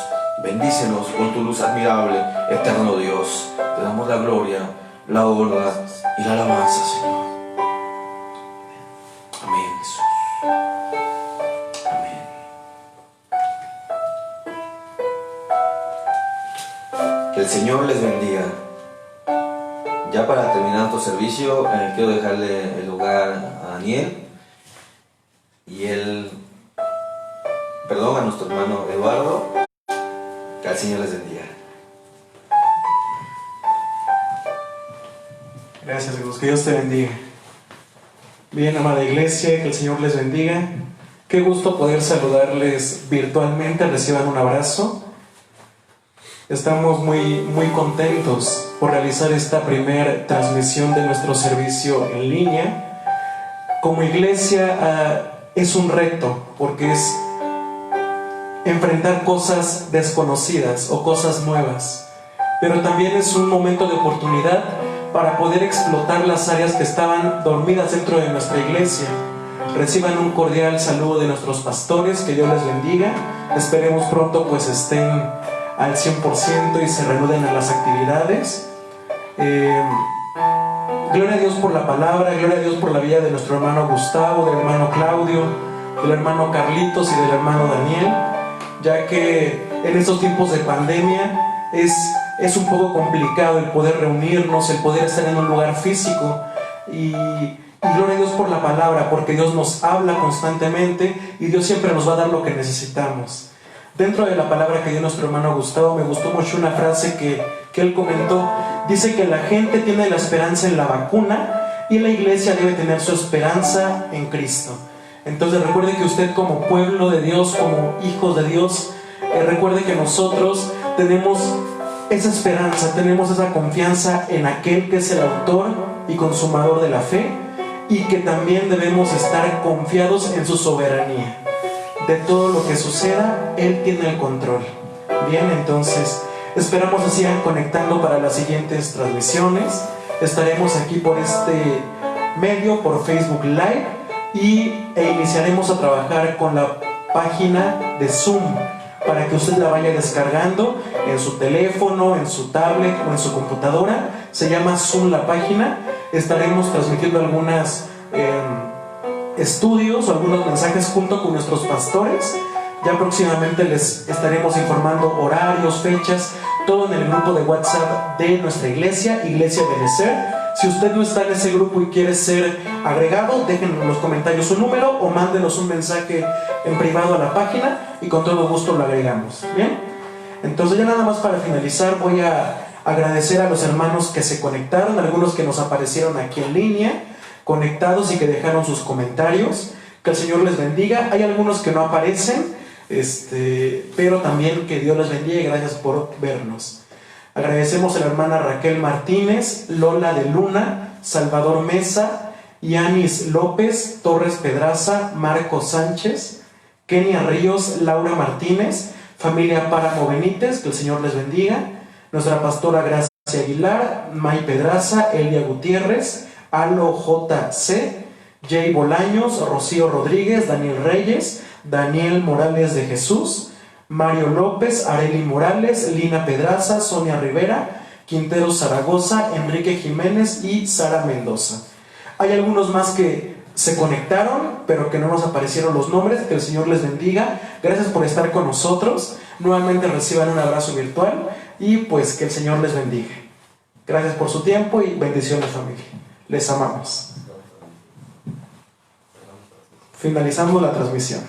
Bendícenos con tu luz admirable, eterno Dios. Te damos la gloria, la honra y la alabanza, Señor. Amén, Jesús. Amén. Que el Señor les bendiga. Ya para terminar nuestro servicio, quiero dejarle el lugar a Daniel y a nuestro hermano Eduardo. Que el Señor les bendiga. Gracias, Jesús. Que Dios te bendiga. Bien, amada iglesia, que el Señor les bendiga. Qué gusto poder saludarles virtualmente. Reciban un abrazo. Estamos muy contentos por realizar esta primera transmisión de nuestro servicio en línea. Como iglesia es un reto, porque es enfrentar cosas desconocidas o cosas nuevas, pero también es un momento de oportunidad para poder explotar las áreas que estaban dormidas dentro de nuestra iglesia. Reciban un cordial saludo de nuestros pastores, que Dios les bendiga. Esperemos pronto pues estén al 100% y se reanuden a las actividades. Gloria a Dios por la palabra, gloria a Dios por la vida de nuestro hermano Gustavo, del hermano Claudio, del hermano Carlitos y del hermano Daniel, ya que en estos tiempos de pandemia es un poco complicado el poder reunirnos, el poder estar en un lugar físico. Y gloria a Dios por la palabra, porque Dios nos habla constantemente y Dios siempre nos va a dar lo que necesitamos. Dentro de la palabra que dio nuestro hermano Gustavo, me gustó mucho una frase que él comentó. Dice que la gente tiene la esperanza en la vacuna y la iglesia debe tener su esperanza en Cristo. Entonces recuerde que usted, como pueblo de Dios, como hijos de Dios, recuerde que nosotros tenemos esa esperanza, tenemos esa confianza en aquel que es el autor y consumador de la fe, y que también debemos estar confiados en su soberanía. De todo lo que suceda, Él tiene el control. Bien, entonces esperamos que sigan conectando para las siguientes transmisiones. Estaremos aquí por este medio, por Facebook Live, e iniciaremos a trabajar con la página de Zoom para que usted la vaya descargando en su teléfono, en su tablet o en su computadora. Se llama Zoom la página. Estaremos transmitiendo algunos estudios o algunos mensajes junto con nuestros pastores. Ya próximamente les estaremos informando horarios, fechas, todo en el grupo de WhatsApp de nuestra iglesia, Iglesia Benecer. Si usted no está en ese grupo y quiere ser agregado, déjenos en los comentarios su número o mándenos un mensaje en privado a la página y con todo gusto lo agregamos. Bien, entonces ya nada más para finalizar voy a Agradecer a los hermanos que se conectaron, algunos que nos aparecieron aquí en línea, conectados y que dejaron sus comentarios. Que el Señor les bendiga. Hay algunos que no aparecen, pero también que Dios les bendiga y gracias por vernos. Agradecemos a la hermana Raquel Martínez, Lola de Luna, Salvador Mesa, Yanis López, Torres Pedraza, Marco Sánchez, Kenia Ríos, Laura Martínez, familia Páramo Benítez, que el Señor les bendiga. Nuestra pastora Gracia Aguilar, May Pedraza, Elia Gutiérrez, Alo JC, Jay Bolaños, Rocío Rodríguez, Daniel Reyes, Daniel Morales de Jesús, Mario López, Areli Morales, Lina Pedraza, Sonia Rivera, Quintero Zaragoza, Enrique Jiménez y Sara Mendoza. Hay algunos más que se conectaron, pero que no nos aparecieron los nombres. Que el Señor les bendiga. Gracias por estar con nosotros. Nuevamente reciban un abrazo virtual y pues que el Señor les bendiga. Gracias por su tiempo y bendiciones, familia. Les amamos. Finalizamos la transmisión.